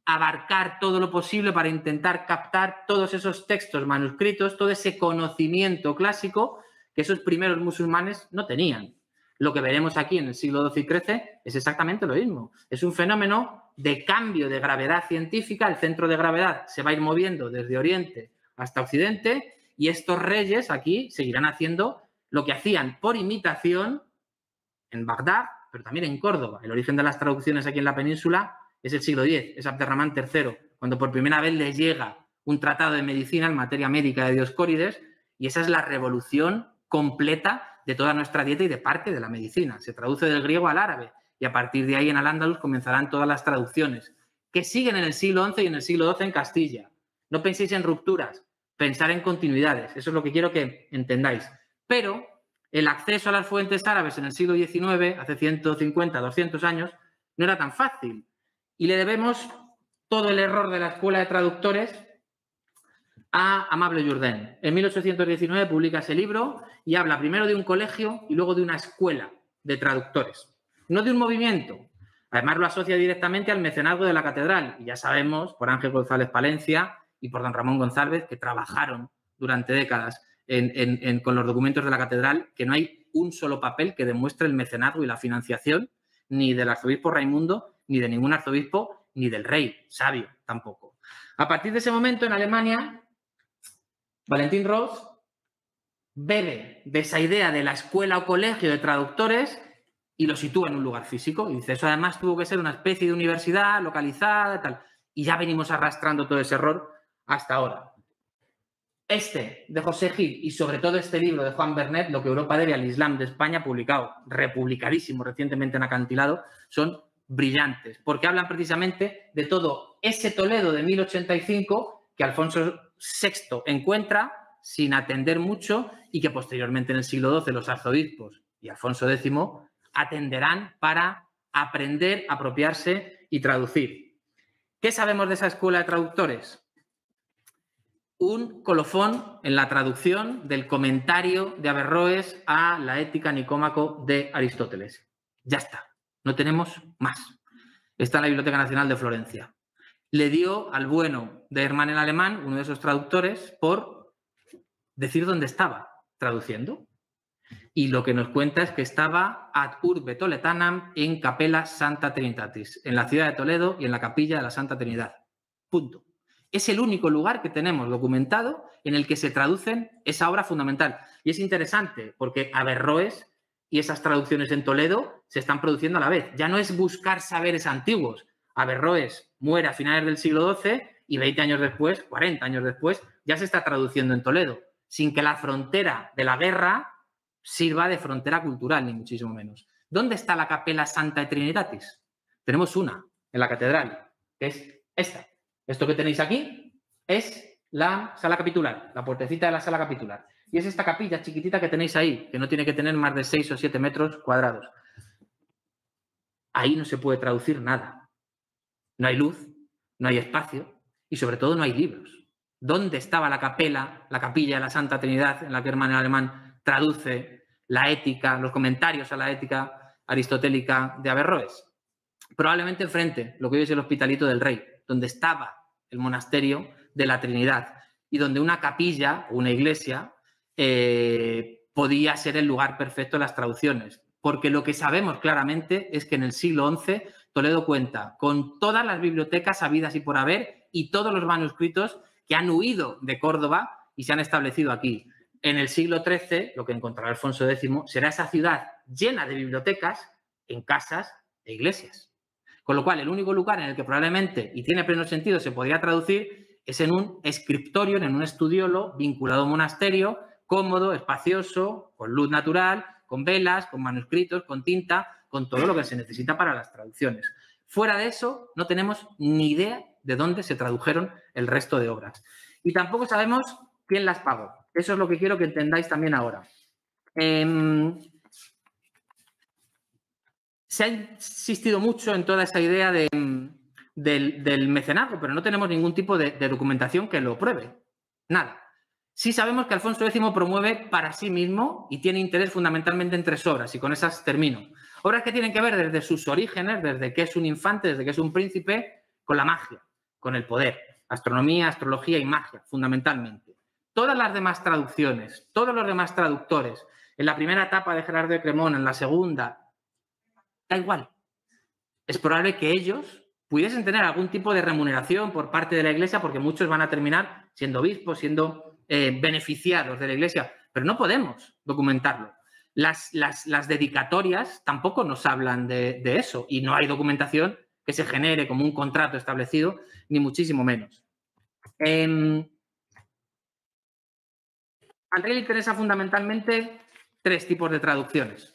S1: abarcar todo lo posible para intentar captar todos esos textos manuscritos, todo ese conocimiento clásico que esos primeros musulmanes no tenían. Lo que veremos aquí en el siglo XII y XIII es exactamente lo mismo. Es un fenómeno de cambio de gravedad científica. El centro de gravedad se va a ir moviendo desde Oriente hasta Occidente y estos reyes aquí seguirán haciendo lo que hacían por imitación en Bagdad, pero también en Córdoba. El origen de las traducciones aquí en la península es el siglo X, es Abderramán III, cuando por primera vez les llega un tratado de medicina en materia médica de Dioscórides, y esa es la revolución completa de toda nuestra dieta y de parte de la medicina. Se traduce del griego al árabe y a partir de ahí en Al-Ándalus comenzarán todas las traducciones que siguen en el siglo XI y en el siglo XII en Castilla. No penséis en rupturas, pensar en continuidades. Eso es lo que quiero que entendáis. Pero el acceso a las fuentes árabes en el siglo XIX, hace 150, 200 años, no era tan fácil. Y le debemos todo el error de la escuela de traductores a Amable Jourdain. En 1819 publica ese libro y habla primero de un colegio y luego de una escuela de traductores, no de un movimiento. Además lo asocia directamente al mecenazgo de la catedral y ya sabemos por Ángel González Palencia y por don Ramón González que trabajaron durante décadas con los documentos de la catedral, que no hay un solo papel que demuestre el mecenazgo y la financiación ni del arzobispo Raimundo, ni de ningún arzobispo, ni del rey sabio tampoco. A partir de ese momento en Alemania, Valentín Ross bebe de esa idea de la escuela o colegio de traductores y lo sitúa en un lugar físico. Y dice, eso además tuvo que ser una especie de universidad localizada, tal. Y ya venimos arrastrando todo ese error hasta ahora. Este de José Gil y sobre todo este libro de Juan Bernet, Lo que Europa debe al Islam de España, publicado, republicadísimo recientemente en Acantilado, son brillantes, porque hablan precisamente de todo ese Toledo de 1085 que Alfonso VI encuentra sin atender mucho y que posteriormente en el siglo XII los arzobispos y Alfonso X atenderán para aprender, apropiarse y traducir. ¿Qué sabemos de esa escuela de traductores? Un colofón en la traducción del comentario de Averroes a la Ética Nicómaco de Aristóteles. Ya está, no tenemos más. Está en la Biblioteca Nacional de Florencia. Le dio al bueno de Hermann el Alemán, uno de esos traductores, por decir dónde estaba traduciendo. Y lo que nos cuenta es que estaba ad urbe Toletanam en Capella Santa Trinitatis, en la ciudad de Toledo y en la capilla de la Santa Trinidad. Punto. Es el único lugar que tenemos documentado en el que se traducen esa obra fundamental. Y es interesante porque Averroes y esas traducciones en Toledo se están produciendo a la vez. Ya no es buscar saberes antiguos. Averroes muere a finales del siglo XII y 20 años después, 40 años después, ya se está traduciendo en Toledo, sin que la frontera de la guerra sirva de frontera cultural, ni muchísimo menos. ¿Dónde está la Capella Sanctae Trinitatis? Tenemos una en la catedral, que es esta. Esto que tenéis aquí es la sala capitular, la puertecita de la sala capitular. Y es esta capilla chiquitita que tenéis ahí, que no tiene que tener más de 6 o 7 metros cuadrados. Ahí no se puede traducir nada. No hay luz, no hay espacio y sobre todo no hay libros. ¿Dónde estaba la capilla de la Santa Trinidad en la que Hermann Alemán traduce la ética, los comentarios a la ética aristotélica de Averroes? Probablemente enfrente, lo que hoy es el Hospitalito del Rey, donde estaba el monasterio de la Trinidad y donde una capilla o una iglesia podía ser el lugar perfecto de las traducciones. Porque lo que sabemos claramente es que en el siglo XI Toledo cuenta con todas las bibliotecas habidas y por haber y todos los manuscritos que han huido de Córdoba y se han establecido aquí. En el siglo XIII, lo que encontrará Alfonso X, será esa ciudad llena de bibliotecas en casas e iglesias. Con lo cual, el único lugar en el que probablemente, y tiene pleno sentido, se podría traducir es en un escriptorio, en un estudiolo vinculado a un monasterio, cómodo, espacioso, con luz natural, con velas, con manuscritos, con tinta, con todo lo que se necesita para las traducciones. Fuera de eso, no tenemos ni idea de dónde se tradujeron el resto de obras. Y tampoco sabemos quién las pagó. Eso es lo que quiero que entendáis también ahora. Se ha insistido mucho en toda esa idea del mecenazgo, pero no tenemos ningún tipo de documentación que lo pruebe. Nada. Sí sabemos que Alfonso X promueve para sí mismo y tiene interés fundamentalmente en 3 obras, y con esas termino. Obras que tienen que ver desde sus orígenes, desde que es un infante, desde que es un príncipe, con la magia, con el poder. Astronomía, astrología y magia, fundamentalmente. Todas las demás traducciones, todos los demás traductores, en la primera etapa de Gerardo de Cremona, en la segunda, da igual. Es probable que ellos pudiesen tener algún tipo de remuneración por parte de la Iglesia, porque muchos van a terminar siendo obispos, siendo beneficiados de la Iglesia, pero no podemos documentarlo. Las dedicatorias tampoco nos hablan de eso y no hay documentación que se genere como un contrato establecido, ni muchísimo menos. Al rey le interesa fundamentalmente 3 tipos de traducciones.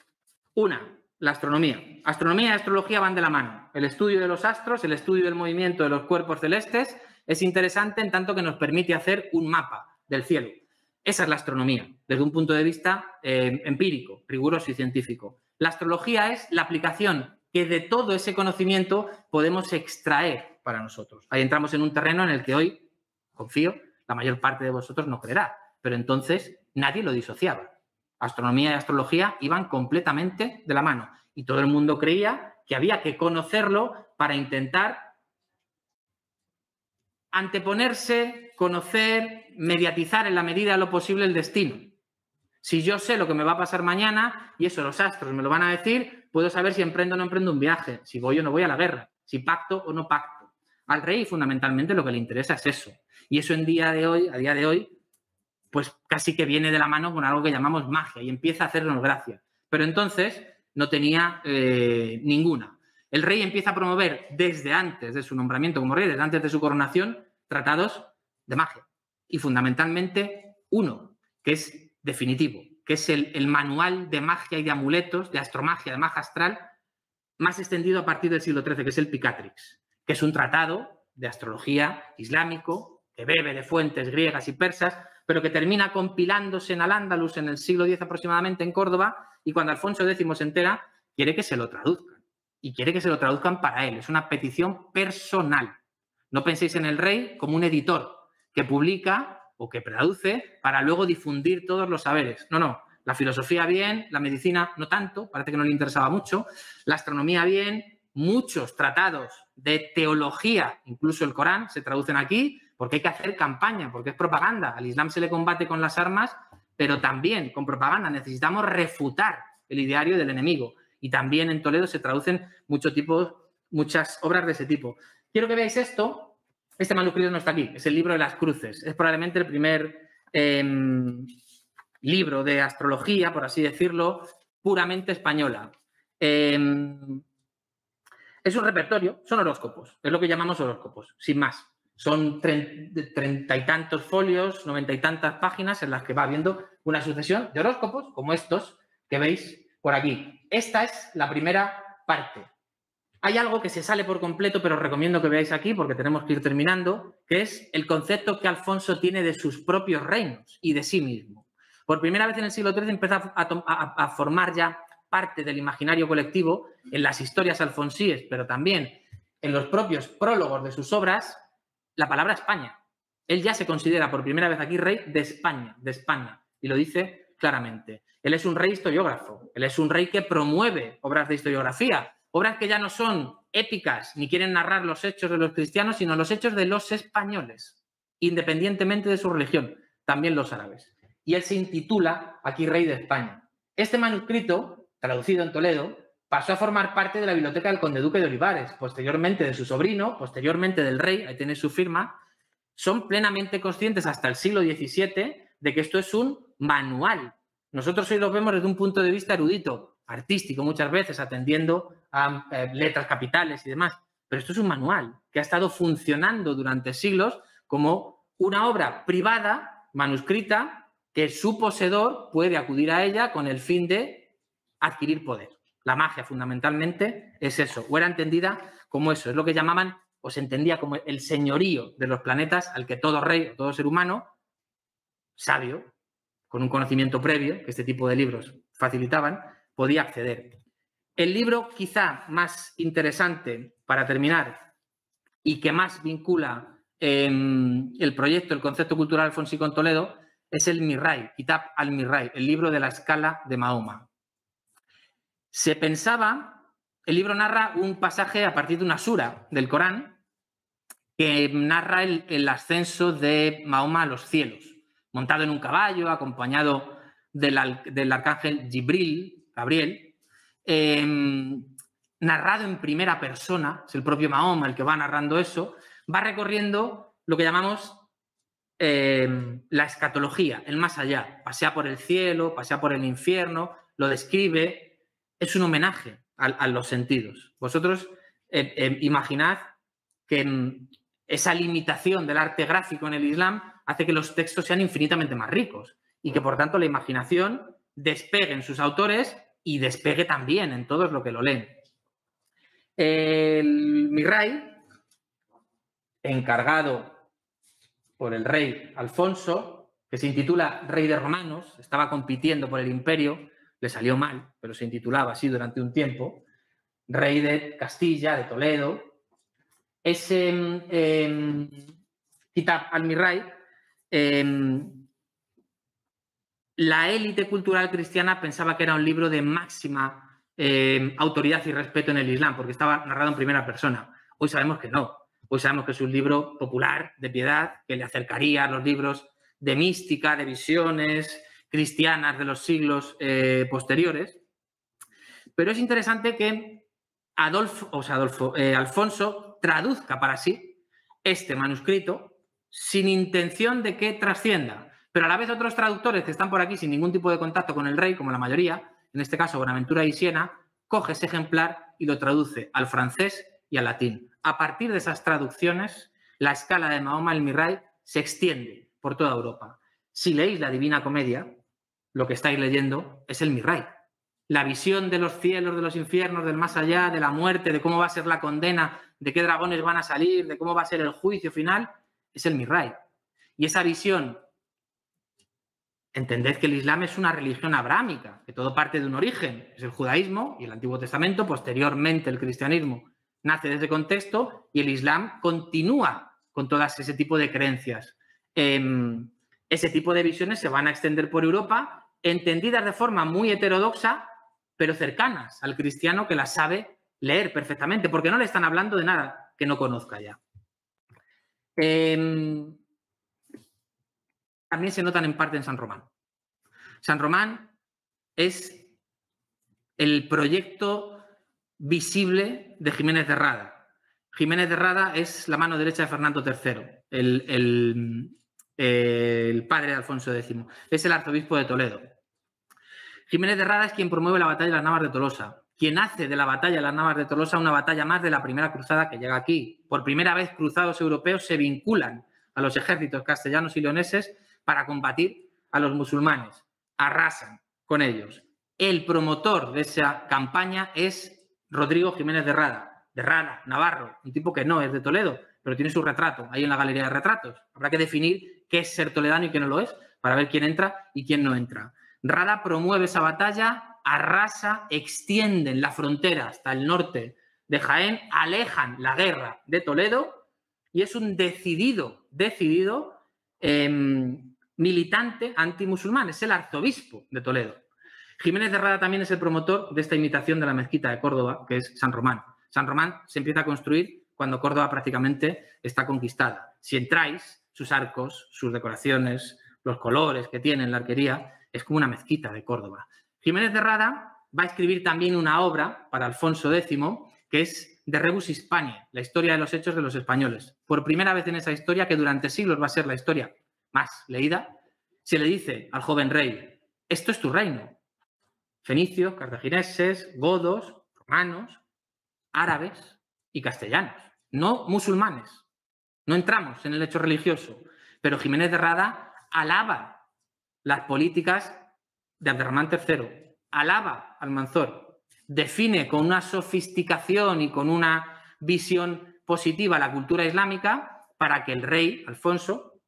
S1: Una, la astronomía. Astronomía y astrología van de la mano. El estudio de los astros, el estudio del movimiento de los cuerpos celestes es interesante en tanto que nos permite hacer un mapa del cielo. Esa es la astronomía, desde un punto de vista empírico, riguroso y científico. La astrología es la aplicación que de todo ese conocimiento podemos extraer para nosotros. Ahí entramos en un terreno en el que hoy, confío, la mayor parte de vosotros no creerá, pero entonces nadie lo disociaba. Astronomía y astrología iban completamente de la mano y todo el mundo creía que había que conocerlo para intentar anteponerse, conocer, mediatizar en la medida de lo posible el destino. Si yo sé lo que me va a pasar mañana y eso los astros me lo van a decir, puedo saber si emprendo o no emprendo un viaje, si voy o no voy a la guerra, si pacto o no pacto. Al rey fundamentalmente lo que le interesa es eso. Y eso a día de hoy, pues casi que viene de la mano con algo que llamamos magia y empieza a hacernos gracia. Pero entonces no tenía ninguna. El rey empieza a promover desde antes de su nombramiento como rey, desde antes de su coronación, tratados de magia. Y fundamentalmente uno, que es definitivo, que es el manual de magia y de amuletos, de astromagia, de magia astral, más extendido a partir del siglo XIII, que es el Picatrix, que es un tratado de astrología islámico, que bebe de fuentes griegas y persas, pero que termina compilándose en Al-Ándalus en el siglo X aproximadamente en Córdoba, y cuando Alfonso X se entera, quiere que se lo traduzcan. Y quiere que se lo traduzcan para él. Es una petición personal. No penséis en el rey como un editor que publica o que traduce para luego difundir todos los saberes. No, no. La filosofía bien, la medicina no tanto, parece que no le interesaba mucho, la astronomía bien, muchos tratados de teología, incluso el Corán, se traducen aquí porque hay que hacer campaña, porque es propaganda. Al Islam se le combate con las armas, pero también con propaganda. Necesitamos refutar el ideario del enemigo. Y también en Toledo se traducen muchas obras de ese tipo. Quiero que veáis esto. Este manuscrito no está aquí, es el libro de las cruces. Es probablemente el primer libro de astrología, por así decirlo, puramente española. Es un repertorio, son horóscopos, es lo que llamamos horóscopos, sin más. Son 30 y tantos folios, 90 y tantas páginas en las que va habiendo una sucesión de horóscopos como estos que veis por aquí. Esta es la primera parte. Hay algo que se sale por completo, pero os recomiendo que veáis aquí porque tenemos que ir terminando, que es el concepto que Alfonso tiene de sus propios reinos y de sí mismo. Por primera vez en el siglo XIII empieza a formar ya parte del imaginario colectivo en las historias alfonsíes, pero también en los propios prólogos de sus obras, la palabra España. Él ya se considera por primera vez aquí rey de España, y lo dice claramente. Él es un rey historiógrafo, él es un rey que promueve obras de historiografía, obras que ya no son épicas ni quieren narrar los hechos de los cristianos, sino los hechos de los españoles, independientemente de su religión, también los árabes. Y él se intitula aquí Rey de España. Este manuscrito, traducido en Toledo, pasó a formar parte de la biblioteca del conde duque de Olivares, posteriormente de su sobrino, posteriormente del rey, ahí tenéis su firma. Son plenamente conscientes hasta el siglo XVII de que esto es un manual. Nosotros hoy lo vemos desde un punto de vista erudito, artístico muchas veces, atendiendo a letras capitales y demás. Pero esto es un manual que ha estado funcionando durante siglos como una obra privada, manuscrita, que su poseedor puede acudir a ella con el fin de adquirir poder. La magia, fundamentalmente, es eso, o era entendida como eso, es lo que llamaban, o se entendía como el señorío de los planetas al que todo rey o todo ser humano, sabio, con un conocimiento previo, que este tipo de libros facilitaban, podía acceder. El libro quizá más interesante, para terminar, y que más vincula el proyecto, el concepto cultural alfonsí con Toledo, es el Mirray, Kitab al-Mirray, el libro de la escala de Mahoma. Se pensaba, el libro narra un pasaje a partir de una sura del Corán que narra el ascenso de Mahoma a los cielos, montado en un caballo, acompañado del arcángel Gabriel, narrado en primera persona, es el propio Mahoma el que va narrando eso, va recorriendo lo que llamamos la escatología, el más allá, pasea por el cielo, pasea por el infierno, lo describe. Es un homenaje a los sentidos. Vosotros imaginad que esa limitación del arte gráfico en el Islam hace que los textos sean infinitamente más ricos y que, por tanto, la imaginación despegue en sus autores y despegue también en todos los que lo leen. El Mirray, encargado por el rey Alfonso, que se intitula Rey de Romanos, estaba compitiendo por el imperio, le salió mal, pero se intitulaba así durante un tiempo, rey de Castilla, de Toledo. Ese Kitab al-Mirray, la élite cultural cristiana pensaba que era un libro de máxima autoridad y respeto en el Islam, porque estaba narrado en primera persona. Hoy sabemos que no. Hoy sabemos que es un libro popular, de piedad, que le acercaría a los libros de mística, de visiones cristianas de los siglos posteriores. Pero es interesante que Alfonso traduzca para sí este manuscrito sin intención de que trascienda. Pero a la vez otros traductores que están por aquí sin ningún tipo de contacto con el rey, como la mayoría, en este caso Bonaventura y Siena, coge ese ejemplar y lo traduce al francés y al latín. A partir de esas traducciones, la escala de Mahoma el-Mirray se extiende por toda Europa. Si leéis la Divina Comedia, lo que estáis leyendo es el Mirray. La visión de los cielos, de los infiernos, del más allá, de la muerte, de cómo va a ser la condena, de qué dragones van a salir, de cómo va a ser el juicio final, es el Mirray. Y esa visión, entended que el Islam es una religión abrámica, que todo parte de un origen, es el judaísmo y el Antiguo Testamento, posteriormente el cristianismo nace de ese contexto y el Islam continúa con todas ese tipo de creencias. Ese tipo de visiones se van a extender por Europa, entendidas de forma muy heterodoxa, pero cercanas al cristiano que las sabe leer perfectamente, porque no le están hablando de nada que no conozca ya. También se notan en parte en San Román. San Román es el proyecto visible de Jiménez de Rada. Jiménez de Rada es la mano derecha de Fernando III, el padre de Alfonso X. Es el arzobispo de Toledo. Jiménez de Rada es quien promueve la batalla de las Navas de Tolosa, quien hace de la batalla de las Navas de Tolosa una batalla más de la primera cruzada que llega aquí. Por primera vez, cruzados europeos se vinculan a los ejércitos castellanos y leoneses para combatir a los musulmanes. Arrasan con ellos. El promotor de esa campaña es Rodrigo Jiménez de Rada, navarro, un tipo que no es de Toledo, pero tiene su retrato ahí en la galería de retratos. Habrá que definir qué es ser toledano y qué no lo es, para ver quién entra y quién no entra. Rada promueve esa batalla, arrasa, extienden la frontera hasta el norte de Jaén, alejan la guerra de Toledo y es un decidido militante antimusulmán, es el arzobispo de Toledo. Jiménez de Rada también es el promotor de esta imitación de la mezquita de Córdoba, que es San Román. San Román se empieza a construir cuando Córdoba prácticamente está conquistada. Si entráis, sus arcos, sus decoraciones, los colores que tiene la arquería, es como una mezquita de Córdoba. Jiménez de Rada va a escribir también una obra para Alfonso X, que es De Rebus Hispaniae, la historia de los hechos de los españoles. Por primera vez en esa historia, que durante siglos va a ser la historia más leída, se le dice al joven rey, esto es tu reino. Fenicios, cartagineses, godos, romanos, árabes y castellanos, no musulmanes. No entramos en el hecho religioso, pero Jiménez de Rada alaba las políticas de Abderramán III, alaba al Almanzor, define con una sofisticación y con una visión positiva la cultura islámica para que el rey Alfonso,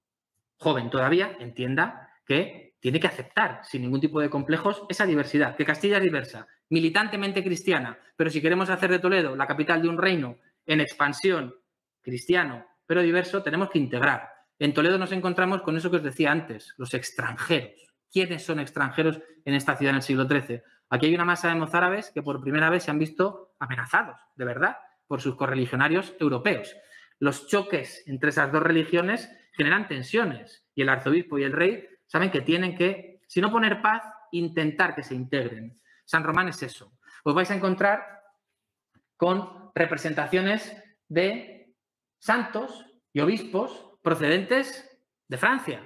S1: joven todavía, entienda que tiene que aceptar sin ningún tipo de complejos esa diversidad, que Castilla es diversa, militantemente cristiana, pero si queremos hacer de Toledo la capital de un reino en expansión, cristiano, pero diverso, tenemos que integrar. En Toledo nos encontramos con eso que os decía antes, los extranjeros. ¿Quiénes son extranjeros en esta ciudad en el siglo XIII? Aquí hay una masa de mozárabes que por primera vez se han visto amenazados, de verdad, por sus correligionarios europeos. Los choques entre esas dos religiones generan tensiones y el arzobispo y el rey saben que tienen que, si no poner paz, intentar que se integren. San Román es eso. Os vais a encontrar con representaciones de santos y obispos procedentes de Francia.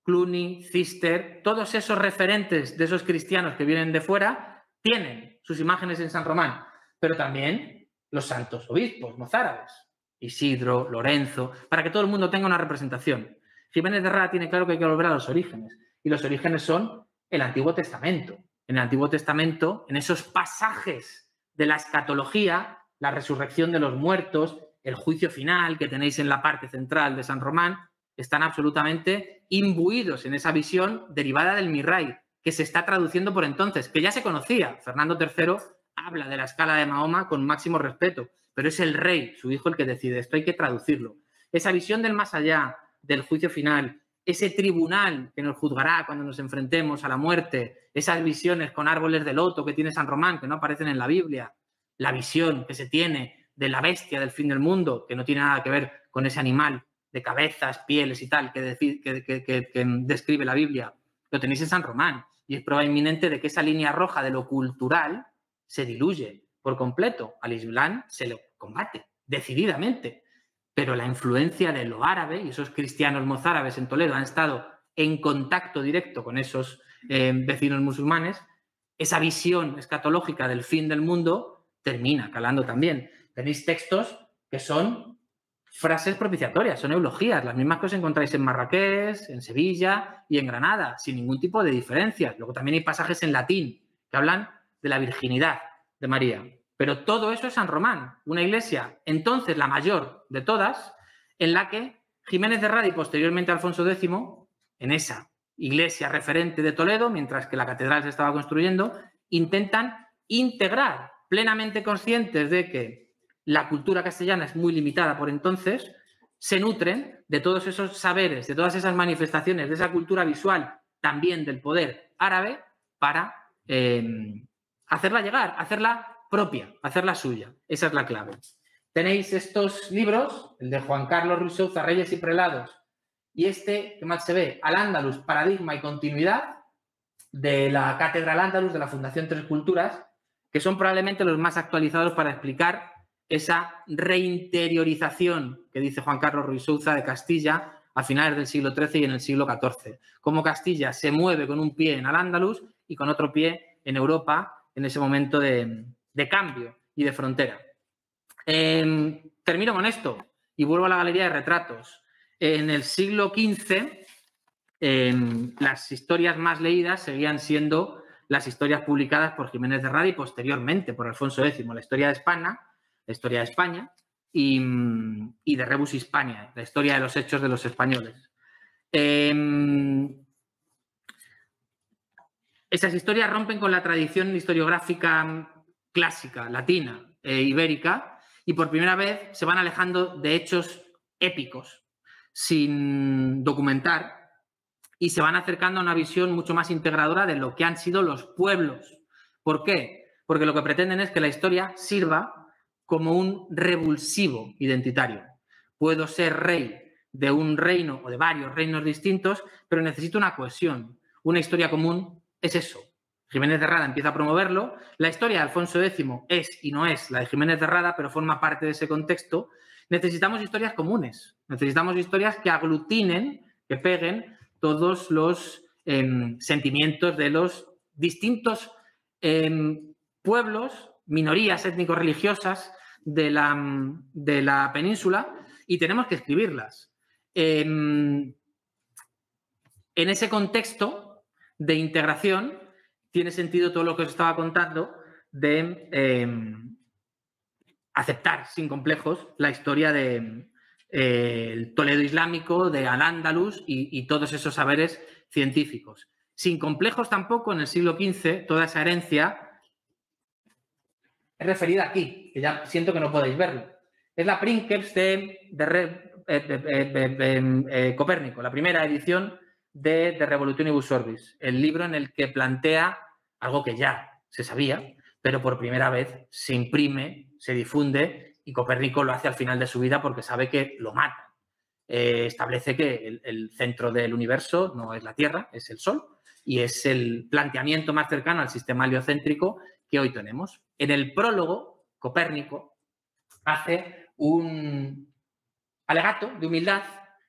S1: Cluny, Cister, todos esos referentes de esos cristianos que vienen de fuera tienen sus imágenes en San Román, pero también los santos obispos mozárabes, Isidro, Lorenzo, para que todo el mundo tenga una representación. Jiménez de Rada tiene claro que hay que volver a los orígenes, y los orígenes son el Antiguo Testamento. En el Antiguo Testamento, en esos pasajes de la escatología, la resurrección de los muertos, el juicio final que tenéis en la parte central de San Román, están absolutamente imbuidos en esa visión derivada del Mirray, que se está traduciendo por entonces, que ya se conocía. Fernando III habla de la escala de Mahoma con máximo respeto, pero es el rey, su hijo, el que decide. Esto hay que traducirlo. Esa visión del más allá, del juicio final, ese tribunal que nos juzgará cuando nos enfrentemos a la muerte, esas visiones con árboles de loto que tiene San Román, que no aparecen en la Biblia, la visión que se tiene de la bestia del fin del mundo, que no tiene nada que ver con ese animal de cabezas, pieles y tal que describe la Biblia, lo tenéis en San Román. Y es prueba inminente de que esa línea roja de lo cultural se diluye por completo. Al Islam se lo combate decididamente, pero la influencia de lo árabe y esos cristianos mozárabes en Toledo han estado en contacto directo con esos vecinos musulmanes. Esa visión escatológica del fin del mundo termina calando también. Tenéis textos que son frases propiciatorias, son eulogías, las mismas que os encontráis en Marrakech, en Sevilla y en Granada, sin ningún tipo de diferencias. Luego también hay pasajes en latín que hablan de la virginidad de María. Pero todo eso es San Román, una iglesia, entonces la mayor de todas, en la que Jiménez de Rada y posteriormente Alfonso X, en esa iglesia referente de Toledo, mientras que la catedral se estaba construyendo, intentan integrar, plenamente conscientes de que la cultura castellana es muy limitada por entonces, se nutren de todos esos saberes, de todas esas manifestaciones, de esa cultura visual, también del poder árabe, para hacerla llegar, hacerla propia, hacerla suya. Esa es la clave. Tenéis estos libros, el de Juan Carlos Ruiz Souza, Reyes y Prelados, y este, que mal se ve, Al-Ándalus, Paradigma y Continuidad, de la Cátedra Al-Ándalus, de la Fundación Tres Culturas, que son probablemente los más actualizados para explicar esa reinteriorización que dice Juan Carlos Ruiz Souza de Castilla a finales del siglo XIII y en el siglo XIV. Cómo Castilla se mueve con un pie en Al-Ándalus y con otro pie en Europa en ese momento de cambio y de frontera. Termino con esto y vuelvo a la galería de retratos. En el siglo XV, las historias más leídas seguían siendo las historias publicadas por Jiménez de Rada y posteriormente por Alfonso X, la historia de España y de Rebus Hispania, la historia de los hechos de los españoles. Esas historias rompen con la tradición historiográfica clásica, latina e ibérica, y por primera vez se van alejando de hechos épicos sin documentar y se van acercando a una visión mucho más integradora de lo que han sido los pueblos. ¿Por qué? Porque lo que pretenden es que la historia sirva como un revulsivo identitario. Puedo ser rey de un reino o de varios reinos distintos, pero necesito una cohesión. Una historia común es eso. Jiménez de Rada empieza a promoverlo. La historia de Alfonso X es y no es la de Jiménez de Rada, pero forma parte de ese contexto. Necesitamos historias comunes. Necesitamos historias que aglutinen, que peguen todos los sentimientos de los distintos pueblos, minorías étnico-religiosas de la península, y tenemos que escribirlas. En ese contexto de integración tiene sentido todo lo que os estaba contando de aceptar sin complejos la historia de el Toledo islámico, de Al-Ándalus y todos esos saberes científicos. Sin complejos tampoco, en el siglo XV, toda esa herencia es referida aquí, que ya siento que no podéis verlo. Es la Princeps de Copérnico, la primera edición de Revolutionibus Orbis, el libro en el que plantea algo que ya se sabía, pero por primera vez se imprime, se difunde, y Copérnico lo hace al final de su vida porque sabe que lo mata. Establece que el centro del universo no es la Tierra, es el Sol, y es el planteamiento más cercano al sistema heliocéntrico que hoy tenemos. En el prólogo, Copérnico hace un alegato de humildad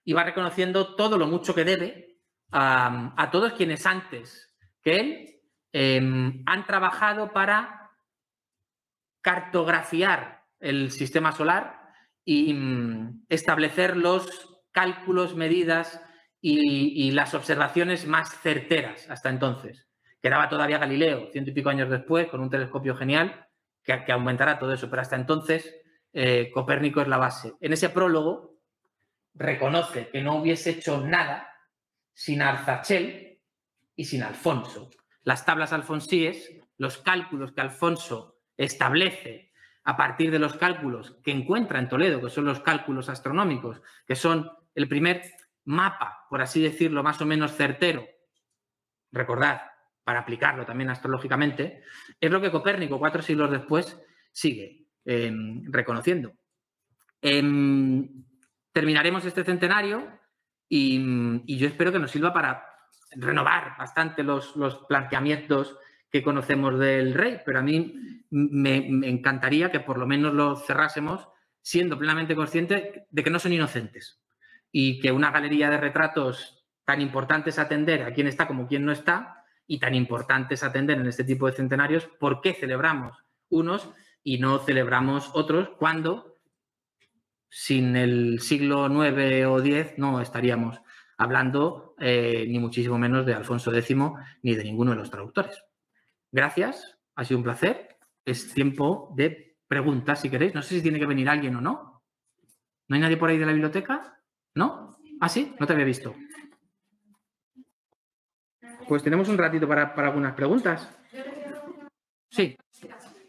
S1: y va reconociendo todo lo mucho que debe a todos quienes antes que él han trabajado para cartografiar el sistema solar y establecer los cálculos, medidas y las observaciones más certeras hasta entonces. Quedaba todavía Galileo, 100 y pico años después, con un telescopio genial que aumentará todo eso, pero hasta entonces Copérnico es la base. En ese prólogo reconoce que no hubiese hecho nada sin Arzachel y sin Alfonso. Las tablas alfonsíes, los cálculos que Alfonso establece a partir de los cálculos que encuentra en Toledo, que son los cálculos astronómicos, que son el primer mapa, por así decirlo, más o menos certero, recordad, para aplicarlo también astrológicamente, es lo que Copérnico, 4 siglos después, sigue reconociendo. Terminaremos este centenario y yo espero que nos sirva para renovar bastante los planteamientos que conocemos del rey, pero a mí me encantaría que por lo menos lo cerrásemos siendo plenamente conscientes de que no son inocentes y que una galería de retratos tan importantes a atender a quien está como quien no está, y tan importantes a atender en este tipo de centenarios, ¿por qué celebramos unos y no celebramos otros cuando sin el siglo IX o X no estaríamos hablando ni muchísimo menos de Alfonso X ni de ninguno de los traductores? Gracias, ha sido un placer. Es tiempo de preguntas, si queréis. No sé si tiene que venir alguien o no. ¿No hay nadie por ahí de la biblioteca? ¿No? ¿Ah, sí? No te había visto. Pues tenemos un ratito para algunas preguntas. Sí.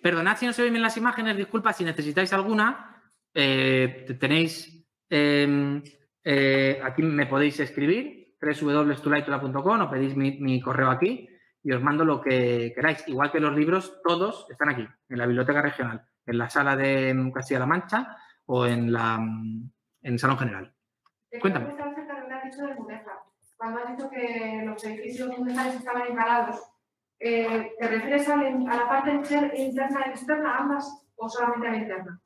S1: Perdonad si no se ven bien las imágenes, disculpa si necesitáis alguna. Tenéis... aquí me podéis escribir, www.tulaitola.com, o pedís mi correo aquí y os mando lo que queráis. Igual que los libros, todos están aquí, en la Biblioteca Regional, en la sala de Castilla-La Mancha o en el Salón General. Cuéntame.
S3: Cuando has dicho que los edificios municipales estaban encalados, ¿te refieres a la parte interna y externa, ambas, o solamente a la interna?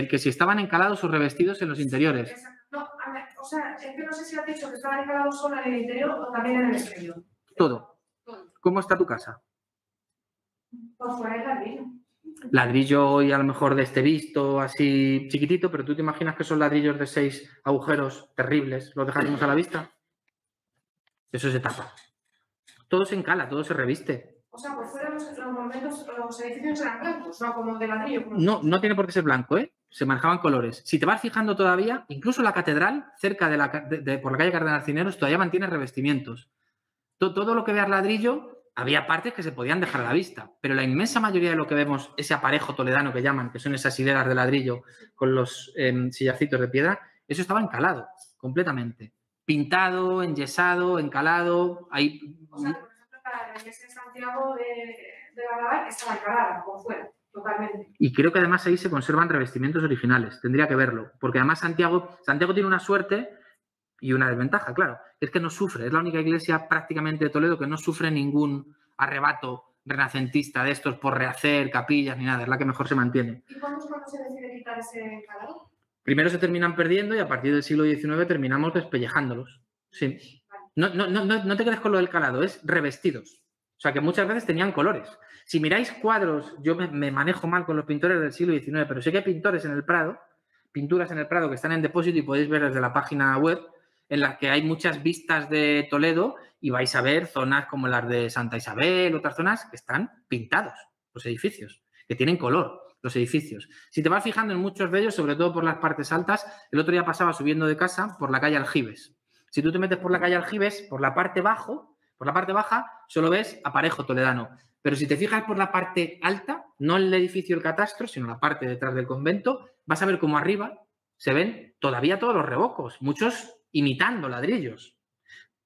S1: Que si estaban encalados o revestidos en los interiores.
S3: Exacto. No, a ver, o sea, es que no sé si has dicho que estaban encalados solo en el interior o también en el exterior.
S1: Todo. ¿Cómo está tu casa?
S3: Por fuera el ladrillo.
S1: Ladrillo hoy a lo mejor de este visto, así chiquitito, pero tú te imaginas que son ladrillos de 6 agujeros terribles, los dejásemos a la vista. Eso se tapa. Todo se encala, todo se reviste.
S3: O sea, por fuera los edificios eran blancos, no como de ladrillo.
S1: No, no tiene por qué ser blanco, ¿eh? Se manejaban colores. Si te vas fijando todavía, incluso la catedral, cerca por la calle Cardenal Cisneros, todavía mantiene revestimientos. Todo lo que veas ladrillo, había partes que se podían dejar a la vista, pero la inmensa mayoría de lo que vemos, ese aparejo toledano que llaman, que son esas hileras de ladrillo con los sillacitos de piedra, eso estaba encalado completamente. Pintado, enyesado, encalado. Ahí...
S3: O sea, por ejemplo, la iglesia de Santiago de Balabar estaba encalada por fuera, totalmente.
S1: Y creo que además ahí se conservan revestimientos originales. Tendría que verlo, porque además Santiago tiene una suerte y una desventaja, claro, es que no sufre. Es la única iglesia prácticamente de Toledo que no sufre ningún arrebato renacentista de estos por rehacer capillas ni nada. Es la que mejor se mantiene.
S3: ¿Y cuándo se decide quitar ese encalado?
S1: Primero se terminan perdiendo y a partir del siglo XIX terminamos despellejándolos. Sí. No te quedes con lo del calado, es revestidos. O sea que muchas veces tenían colores. Si miráis cuadros, yo me manejo mal con los pintores del siglo XIX, pero sé que hay pintores en el Prado, pinturas en el Prado que están en depósito y podéis ver desde la página web, en las que hay muchas vistas de Toledo y vais a ver zonas como las de Santa Isabel, otras zonas que están pintados, los edificios, que tienen color, los edificios. Si te vas fijando en muchos de ellos, sobre todo por las partes altas, el otro día pasaba subiendo de casa por la calle Aljibes. Si tú te metes por la calle Aljibes, por la parte baja, solo ves aparejo toledano. Pero si te fijas por la parte alta, no el edificio, el catastro, sino la parte detrás del convento, vas a ver cómo arriba se ven todavía todos los revocos, muchos imitando ladrillos.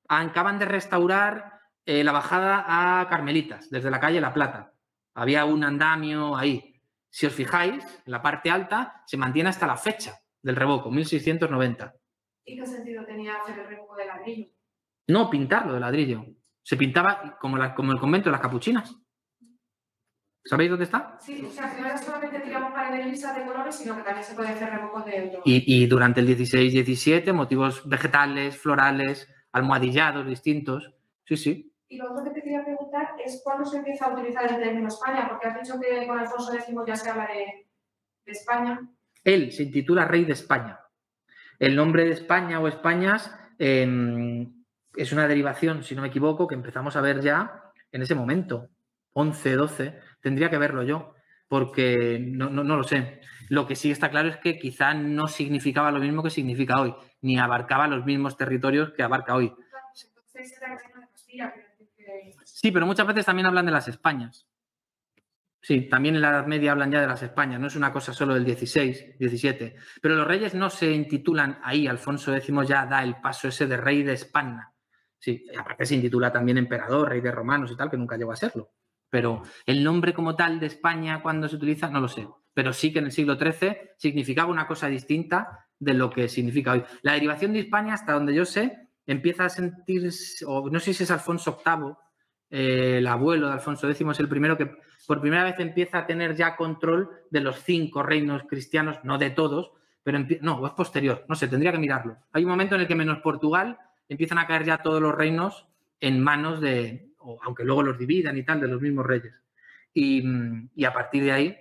S1: Acaban de restaurar la bajada a Carmelitas, desde la calle La Plata. Había un andamio ahí. Si os fijáis, en la parte alta se mantiene hasta la fecha del revoco, 1690.
S3: ¿Y qué sentido tenía hacer el revoco de ladrillo?
S1: No, pintarlo de ladrillo. Se pintaba como el convento de las capuchinas. ¿Sabéis dónde está?
S3: Sí, o sea, que no era solamente tiramos paredes lisas de colores, sino que también se puede hacer revocos de otros.
S1: Y durante el 16-17, motivos vegetales, florales, almohadillados distintos. Sí, sí.
S3: Y lo otro que te quería preguntar es cuándo se empieza a utilizar el término España, porque has dicho que con Alfonso X ya se habla de España.
S1: Él se intitula Rey de España. El nombre de España o Españas es una derivación, si no me equivoco, que empezamos a ver ya en ese momento, 11, 12. Tendría que verlo yo, porque no lo sé. Lo que sí está claro es que quizá no significaba lo mismo que significa hoy, ni abarcaba los mismos territorios que abarca hoy.
S3: Entonces era el reino de Castilla.
S1: Sí, pero muchas veces también hablan de las Españas. Sí, también en la Edad Media hablan ya de las Españas, no es una cosa solo del 16, 17. Pero los reyes no se intitulan ahí, Alfonso X ya da el paso ese de rey de España. Sí, aparte se intitula también emperador, rey de romanos y tal, que nunca llegó a serlo. Pero el nombre como tal de España, cuando se utiliza, no lo sé. Pero sí que en el siglo XIII significaba una cosa distinta de lo que significa hoy. La derivación de España, hasta donde yo sé, empieza a sentirse, o no sé si es Alfonso VIII, el abuelo de Alfonso X, es el primero que por primera vez empieza a tener ya control de los 5 reinos cristianos, no de todos, pero no, es posterior, no sé, tendría que mirarlo. Hay un momento en el que menos Portugal empiezan a caer ya todos los reinos en manos de, aunque luego los dividan y tal, de los mismos reyes. Y a partir de ahí,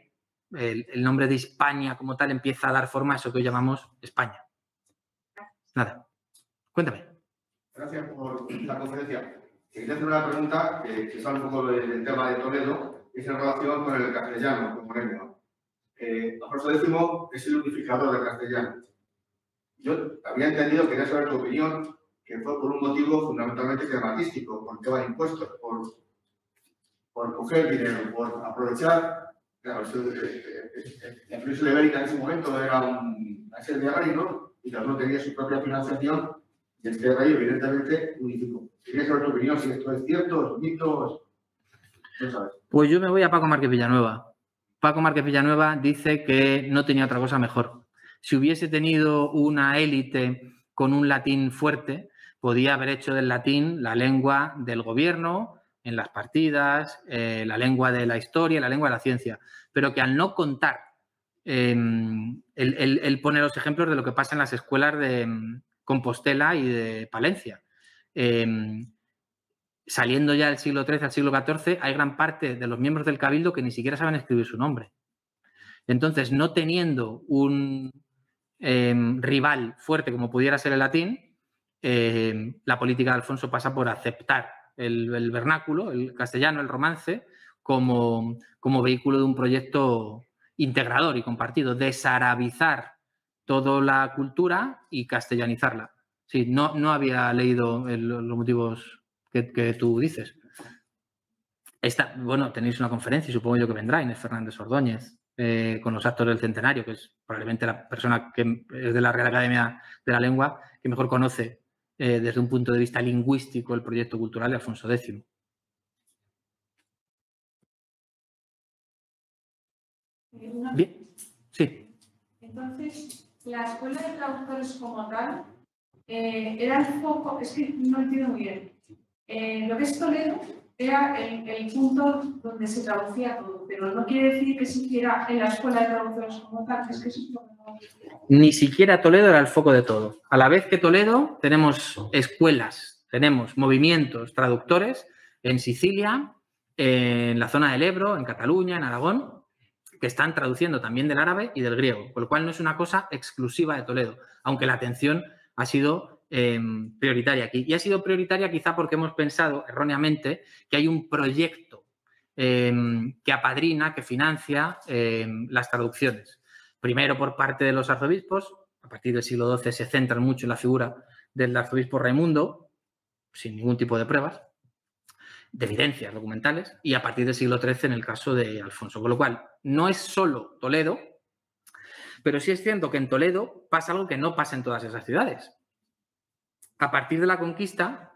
S1: el nombre de España como tal empieza a dar forma a eso que hoy llamamos España. Nada, cuéntame.
S2: Gracias por la conferencia. Quería hacer una pregunta que sale un poco del tema de Toledo, que es en relación con el castellano como lengua. Alfonso X es el unificador del castellano. Yo había entendido, quería saber tu opinión, que fue por un motivo fundamentalmente crematístico, por el tema de impuestos, por coger dinero, por aprovechar. Claro, la península ibérica en ese momento era una serie de reinos y cada uno tenía su propia financiación y este rey, evidentemente, unificó. Quería saber tu opinión, si esto es cierto, es mito, no sabes.
S1: Pues yo me voy a Paco Márquez Villanueva. Paco Márquez Villanueva dice que no tenía otra cosa mejor. Si hubiese tenido una élite con un latín fuerte, podía haber hecho del latín la lengua del gobierno, en las partidas, la lengua de la historia, la lengua de la ciencia. Pero que al no contar él pone los ejemplos de lo que pasa en las escuelas de Compostela y de Palencia. Saliendo ya del siglo XIII al siglo XIV, hay gran parte de los miembros del cabildo que ni siquiera saben escribir su nombre. Entonces, no teniendo un rival fuerte como pudiera ser el latín, la política de Alfonso pasa por aceptar el vernáculo, el castellano, el romance, como vehículo de un proyecto integrador y compartido, desarabizar toda la cultura y castellanizarla. Sí, no había leído los motivos que tú dices. Bueno, tenéis una conferencia y supongo yo que vendrá Inés Fernández Ordóñez con los actos del centenario, que es probablemente la persona que es de la Real Academia de la Lengua que mejor conoce desde un punto de vista lingüístico el proyecto cultural de Alfonso X. Bien, sí.
S3: Entonces, la escuela de traductores como tal era el foco, es que no entiendo muy bien. Lo que es Toledo era el punto donde se traducía todo, pero no quiere decir que siquiera en la escuela de traductores como tal, es que eso es lo que no...
S1: Ni siquiera Toledo era el foco de todo. A la vez que Toledo tenemos escuelas, tenemos movimientos traductores en Sicilia, en la zona del Ebro, en Cataluña, en Aragón, que están traduciendo también del árabe y del griego, con lo cual no es una cosa exclusiva de Toledo, aunque la atención ha sido prioritaria aquí. Y ha sido prioritaria quizá porque hemos pensado erróneamente que hay un proyecto que apadrina, que financia las traducciones. Primero por parte de los arzobispos, a partir del siglo XII se centran mucho en la figura del arzobispo Raimundo, sin ningún tipo de pruebas, de evidencias documentales, y a partir del siglo XIII en el caso de Alfonso. Con lo cual, no es solo Toledo, pero sí es cierto que en Toledo pasa algo que no pasa en todas esas ciudades. A partir de la conquista,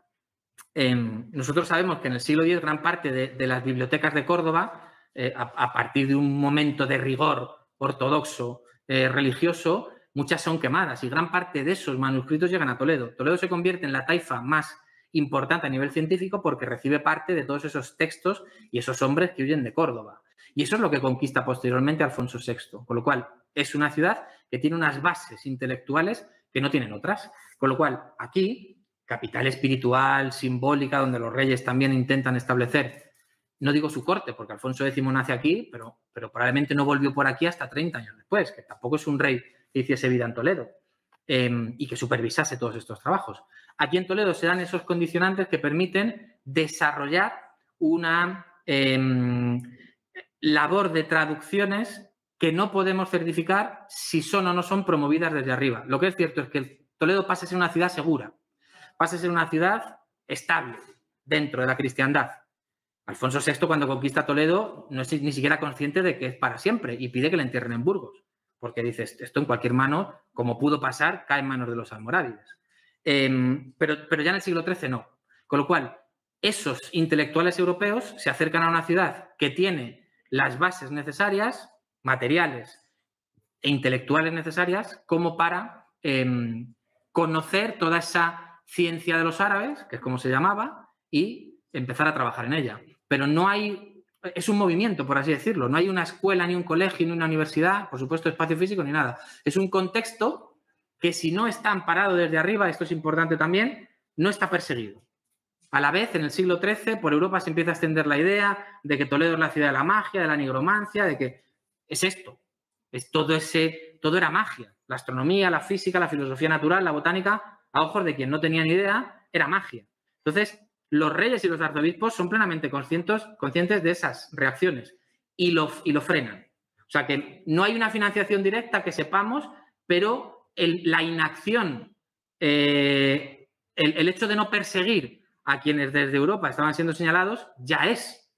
S1: nosotros sabemos que en el siglo X gran parte de las bibliotecas de Córdoba, a partir de un momento de rigor ortodoxo religioso, muchas son quemadas y gran parte de esos manuscritos llegan a Toledo. Toledo se convierte en la taifa más importante a nivel científico porque recibe parte de todos esos textos y esos hombres que huyen de Córdoba. Y eso es lo que conquista posteriormente Alfonso VI, con lo cual es una ciudad que tiene unas bases intelectuales que no tienen otras. Con lo cual, aquí, capital espiritual, simbólica, donde los reyes también intentan establecer, no digo su corte, porque Alfonso X nace aquí, pero probablemente no volvió por aquí hasta 30 años después, que tampoco es un rey que hiciese vida en Toledo y que supervisase todos estos trabajos. Aquí en Toledo se dan esos condicionantes que permiten desarrollar una labor de traducciones que no podemos certificar si son o no son promovidas desde arriba. Lo que es cierto es que Toledo pasa a ser una ciudad segura, pasa a ser una ciudad estable dentro de la cristiandad. Alfonso VI, cuando conquista Toledo, no es ni siquiera consciente de que es para siempre y pide que le entierren en Burgos, porque dice, esto en cualquier mano, como pudo pasar, cae en manos de los almorávides. Pero ya en el siglo XIII no. Con lo cual, esos intelectuales europeos se acercan a una ciudad que tiene las bases necesarias, materiales e intelectuales necesarias, como para conocer toda esa ciencia de los árabes, que es como se llamaba, y empezar a trabajar en ella. Pero no hay, es un movimiento, por así decirlo, no hay una escuela, ni un colegio, ni una universidad, por supuesto espacio físico, ni nada. Es un contexto que si no está amparado desde arriba, esto es importante también, no está perseguido. A la vez, en el siglo XIII, por Europa se empieza a extender la idea de que Toledo es la ciudad de la magia, de la nigromancia, de que es esto, es todo era magia. La astronomía, la física, la filosofía natural, la botánica, a ojos de quien no tenía ni idea, era magia. Entonces, los reyes y los arzobispos son plenamente conscientes de esas reacciones y lo frenan. O sea, que no hay una financiación directa que sepamos, pero la inacción, el hecho de no perseguir a quienes desde Europa estaban siendo señalados, ya es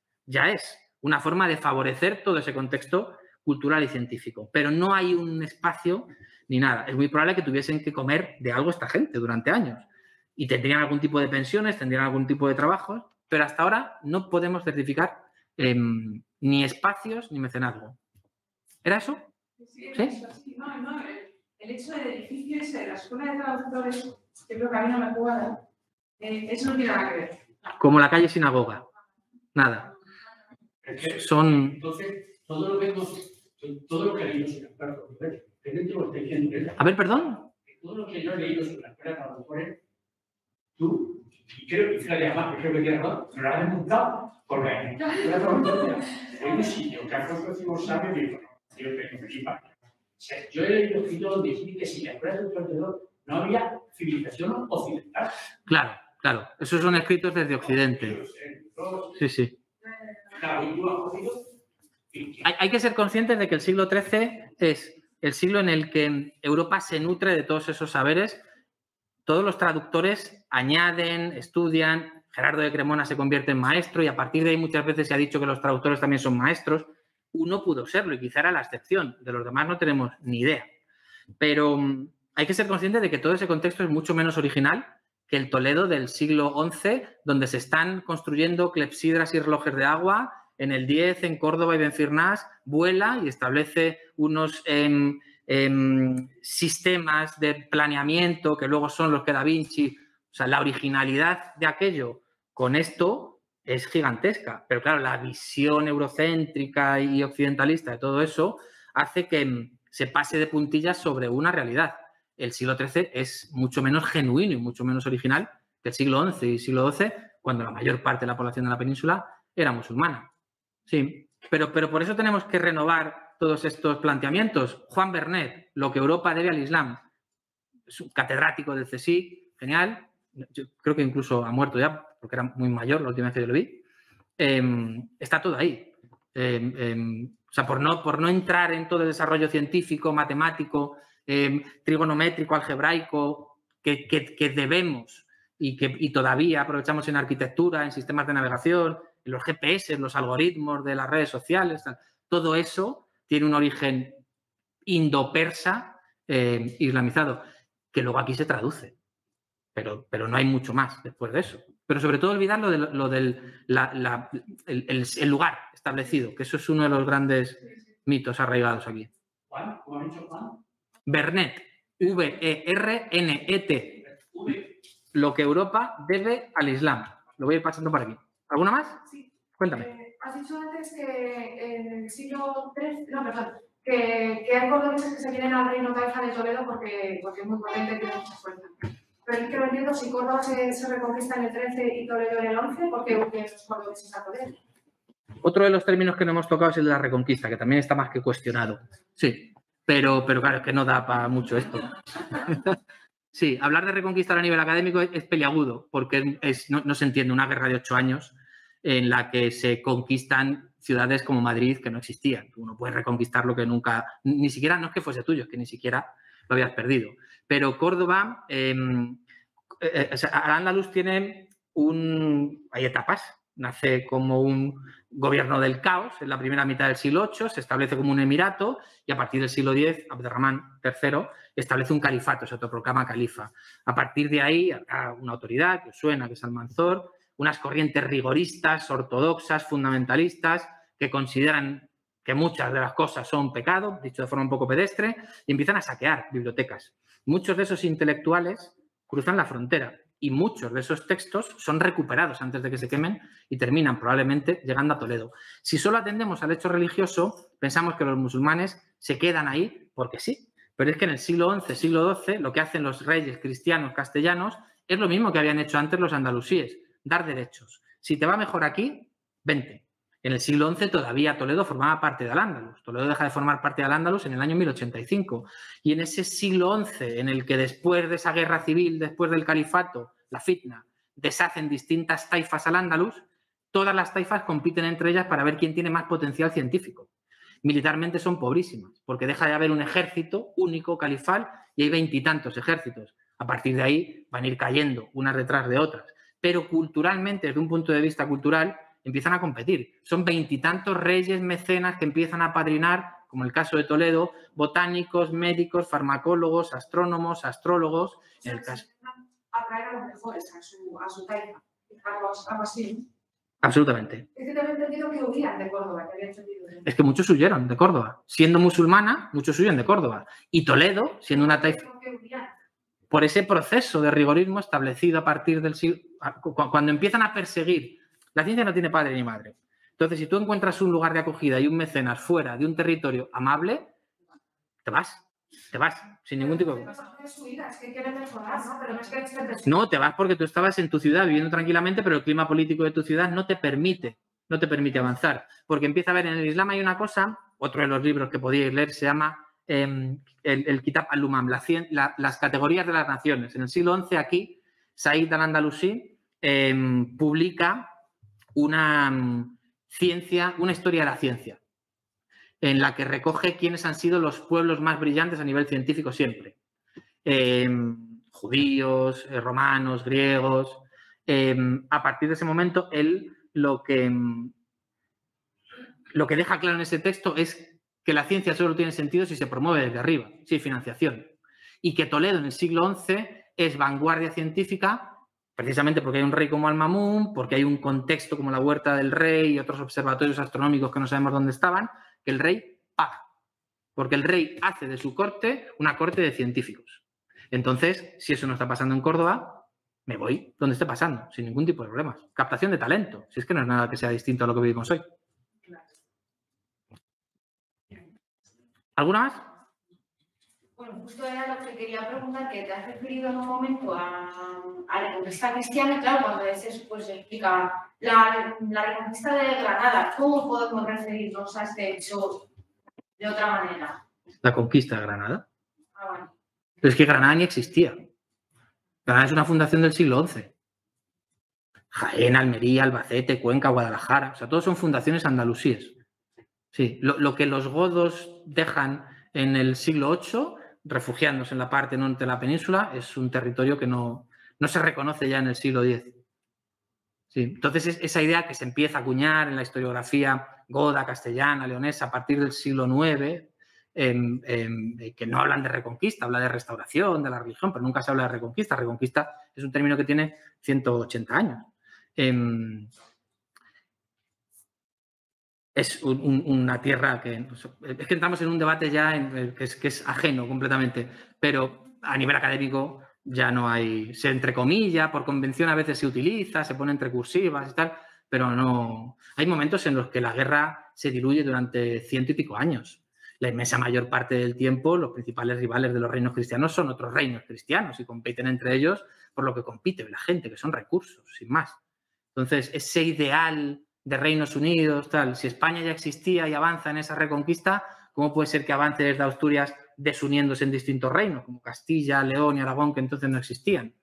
S1: una forma de favorecer todo ese contexto cultural y científico. Pero no hay un espacio ni nada. Es muy probable que tuviesen que comer de algo esta gente durante años. Y tendrían algún tipo de pensiones, tendrían algún tipo de trabajos, pero hasta ahora no podemos certificar ni espacios ni mecenazgo. ¿Era eso?
S3: Sí. No, el hecho del edificio ese de la escuela de traductores, que creo que a mí no me cuadra, eso no tiene nada que ver.
S1: Como la calle Sinagoga. Nada.
S4: Es que,
S1: son...
S4: Entonces, todo lo que hemos Todo lo que he leído sobre las traductores,
S1: A ver, perdón.
S4: todo lo que yo he leído sobre las escuelas de traductores, tú, y creo que fíjate además, que creo que tienes razón, me lo has demostrado porque la traductora en un sitio que Alfonso X sabe, digo, yo me flipa. Yo he leído escritos donde dice que si la escuela de traductores no había civilización occidental.
S1: Claro, claro. Esos son escritos desde Occidente. Sí, sí. Hay que ser conscientes de que el siglo XIII es el siglo en el que Europa se nutre de todos esos saberes. Todos los traductores añaden, estudian. Gerardo de Cremona se convierte en maestro y a partir de ahí muchas veces se ha dicho que los traductores también son maestros. Uno pudo serlo y quizá era la excepción. De los demás no tenemos ni idea. Pero hay que ser conscientes de que todo ese contexto es mucho menos original que el Toledo del siglo XI, donde se están construyendo clepsidras y relojes de agua. En el 10, en Córdoba y Benfirnás, vuela y establece unos sistemas de planeamiento que luego son los que Da Vinci... O sea, la originalidad de aquello con esto es gigantesca. Pero claro, la visión eurocéntrica y occidentalista de todo eso hace que se pase de puntillas sobre una realidad. El siglo XIII es mucho menos genuino y mucho menos original que el siglo XI y siglo XII, cuando la mayor parte de la población de la península era musulmana. Sí, pero por eso tenemos que renovar todos estos planteamientos. Juan Vernet, lo que Europa debe al Islam, es un catedrático del CSIC, genial. Yo creo que incluso ha muerto ya, porque era muy mayor la última vez que yo lo vi. Está todo ahí. O sea, por no entrar en todo el desarrollo científico, matemático, trigonométrico, algebraico, que debemos y todavía aprovechamos en arquitectura, en sistemas de navegación, en los GPS, en los algoritmos de las redes sociales, todo eso tiene un origen indo-persa islamizado, que luego aquí se traduce. Pero no hay mucho más después de eso. Pero sobre todo olvidar lo del el lugar establecido, que eso es uno de los grandes mitos arraigados aquí.
S4: ¿Juan? ¿Cómo ha dicho Juan?
S1: Vernet, V-E-R-N-E-T. Lo que Europa debe al Islam. Lo voy a ir pasando por aquí. ¿Alguna más?
S3: Sí.
S1: Cuéntame.
S3: Has dicho antes que en el siglo XIII, no, perdón, que hay cordobeses que se vienen al reino taifa de Toledo porque es muy potente y tiene mucha fuerza. Pero es que no entiendo si Córdoba se reconquista en el 13 y Toledo en el 11, ¿por qué los cordobeses a Toledo?
S1: Otro de los términos que no hemos tocado es el de la reconquista, que también está más que cuestionado. Sí, pero claro, es que no da para mucho esto. Sí, hablar de reconquista a nivel académico es peliagudo, porque no se entiende una guerra de 8 años en la que se conquistan ciudades como Madrid que no existían. Uno puede reconquistar lo que nunca, ni siquiera, no es que fuese tuyo, es que ni siquiera lo habías perdido. Pero Córdoba, Al-Ándalus tiene hay etapas. Nace como un gobierno del caos en la primera mitad del siglo VIII, se establece como un emirato y a partir del siglo X, Abderramán III establece un califato, se autoproclama califa. A partir de ahí, una autoridad que os suena, que es Almanzor, unas corrientes rigoristas, ortodoxas, fundamentalistas, que consideran que muchas de las cosas son pecado, dicho de forma un poco pedestre, y empiezan a saquear bibliotecas. Muchos de esos intelectuales cruzan la frontera y muchos de esos textos son recuperados antes de que se quemen y terminan probablemente llegando a Toledo. Si solo atendemos al hecho religioso, pensamos que los musulmanes se quedan ahí porque sí. Pero es que en el siglo XI, siglo XII, lo que hacen los reyes cristianos castellanos es lo mismo que habían hecho antes los andalusíes, dar derechos. Si te va mejor aquí, vente. En el siglo XI todavía Toledo formaba parte de Al-Ándalus. Toledo deja de formar parte de Al-Ándalus en el año 1085. Y en ese siglo XI, en el que después de esa guerra civil, después del califato, la fitna, deshacen distintas taifas Al-Ándalus, todas las taifas compiten entre ellas para ver quién tiene más potencial científico. Militarmente son pobrísimas, porque deja de haber un ejército único califal y hay 20 y tantos ejércitos. A partir de ahí van a ir cayendo unas detrás de otras. Pero culturalmente, desde un punto de vista cultural, empiezan a competir. Son 20 y tantos reyes mecenas que empiezan a apadrinar, como el caso de Toledo, botánicos, médicos, farmacólogos, astrónomos, astrólogos. En el caso...
S3: Atraer a los mejores a su taifa, algo así.
S1: Absolutamente.
S3: Es que te había entendido que huían de Córdoba, te había entendido.
S1: Es que muchos huyeron de Córdoba. Siendo musulmana, muchos huyen de Córdoba. Y Toledo, siendo una taifa... Por ese proceso de rigorismo establecido a partir del siglo... Cuando empiezan a perseguir... La ciencia no tiene padre ni madre. Entonces, si tú encuentras un lugar de acogida y un mecenas fuera de un territorio amable, te vas, sin ningún tipo de... No, te vas porque tú estabas en tu ciudad viviendo tranquilamente, pero el clima político de tu ciudad no te permite avanzar. Porque empieza a ver, en el Islam hay una cosa, otro de los libros que podíais leer se llama el Kitab al-Umam, las categorías de las naciones. En el siglo XI aquí, Said al-Andalusí publica una historia de la ciencia, en la que recoge quiénes han sido los pueblos más brillantes a nivel científico siempre. Judíos, romanos, griegos. A partir de ese momento, él lo que deja claro en ese texto es que la ciencia solo tiene sentido si se promueve desde arriba, si hay financiación. Y que Toledo en el siglo XI es vanguardia científica precisamente porque hay un rey como Al-Mamun, porque hay un contexto como la Huerta del Rey y otros observatorios astronómicos que no sabemos dónde estaban, que el rey paga. Porque el rey hace de su corte una corte de científicos. Entonces, si eso no está pasando en Córdoba, me voy donde esté pasando, sin ningún tipo de problemas. Captación de talento, si es que no es nada que sea distinto a lo que vivimos hoy. ¿Alguna más?
S5: Bueno, justo era lo que quería preguntar, que te has referido en un momento a la reconquista cristiana, claro, cuando dices, pues explica la reconquista de Granada. ¿Cómo podemos referirnos a este hecho de otra manera?
S1: La conquista de Granada.
S5: Ah, bueno.
S1: Pero es que Granada ni existía. Granada es una fundación del siglo XI. Jaén, Almería, Albacete, Cuenca, Guadalajara, o sea, todos son fundaciones andalusíes. Sí, lo que los godos dejan en el siglo VIII, refugiándose en la parte norte de la península, es un territorio que no se reconoce ya en el siglo X. Sí, entonces, esa idea que se empieza a acuñar en la historiografía goda, castellana, leonesa, a partir del siglo IX, que no hablan de reconquista, habla de restauración, de la religión, pero nunca se habla de reconquista. Reconquista es un término que tiene 180 años. Es una tierra que... Es que entramos en un debate ya que es ajeno completamente, pero a nivel académico ya no hay... Se entrecomilla, por convención a veces se utiliza, se pone entre cursivas y tal, pero no... Hay momentos en los que la guerra se diluye durante 100 y pico años. La inmensa mayor parte del tiempo, los principales rivales de los reinos cristianos son otros reinos cristianos y compiten entre ellos por lo que compite la gente, que son recursos, sin más. Entonces, ese ideal de Reinos Unidos, tal, si España ya existía y avanza en esa reconquista, ¿cómo puede ser que avance desde Asturias desuniéndose en distintos reinos, como Castilla, León y Aragón, que entonces no existían?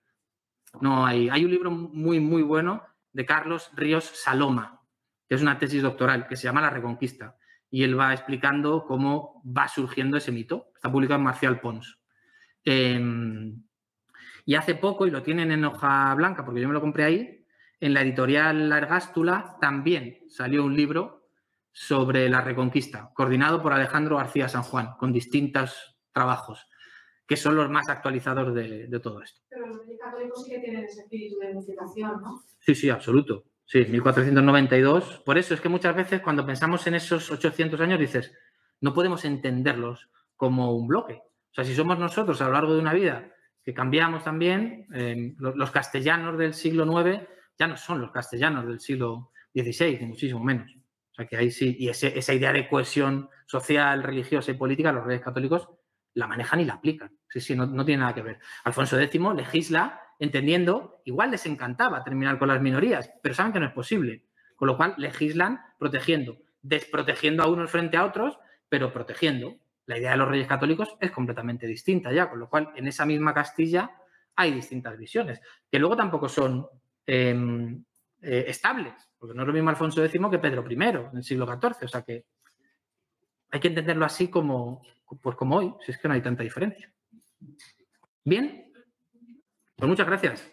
S1: No hay. Hay un libro muy, muy bueno de Carlos Ríos Saloma, que es una tesis doctoral, que se llama La Reconquista, y él va explicando cómo va surgiendo ese mito. Está publicado en Marcial Pons. Y hace poco, y lo tienen en hoja blanca, porque yo me lo compré ahí, en la editorial La Ergástula también salió un libro sobre la Reconquista, coordinado por Alejandro García San Juan, con distintos trabajos, que son los más actualizados de todo esto.
S3: Pero los católicos sí que tienen ese espíritu de unificación, ¿no?
S1: Sí, sí, absoluto. Sí, 1492. Por eso es que muchas veces cuando pensamos en esos 800 años dices, no podemos entenderlos como un bloque. O sea, si somos nosotros a lo largo de una vida que cambiamos también, los castellanos del siglo IX ya no son los castellanos del siglo XVI, ni muchísimo menos. O sea, que ahí sí, y esa idea de cohesión social, religiosa y política, los reyes católicos la manejan y la aplican. Sí, sí, no tiene nada que ver. Alfonso X legisla entendiendo, igual les encantaba terminar con las minorías, pero saben que no es posible. Con lo cual legislan protegiendo, desprotegiendo a unos frente a otros, pero protegiendo. La idea de los reyes católicos es completamente distinta ya, con lo cual en esa misma Castilla hay distintas visiones, que luego tampoco son estables, porque no es lo mismo Alfonso X que Pedro I en el siglo XIV, o sea que hay que entenderlo así como hoy, si es que no hay tanta diferencia. Bien, pues muchas gracias.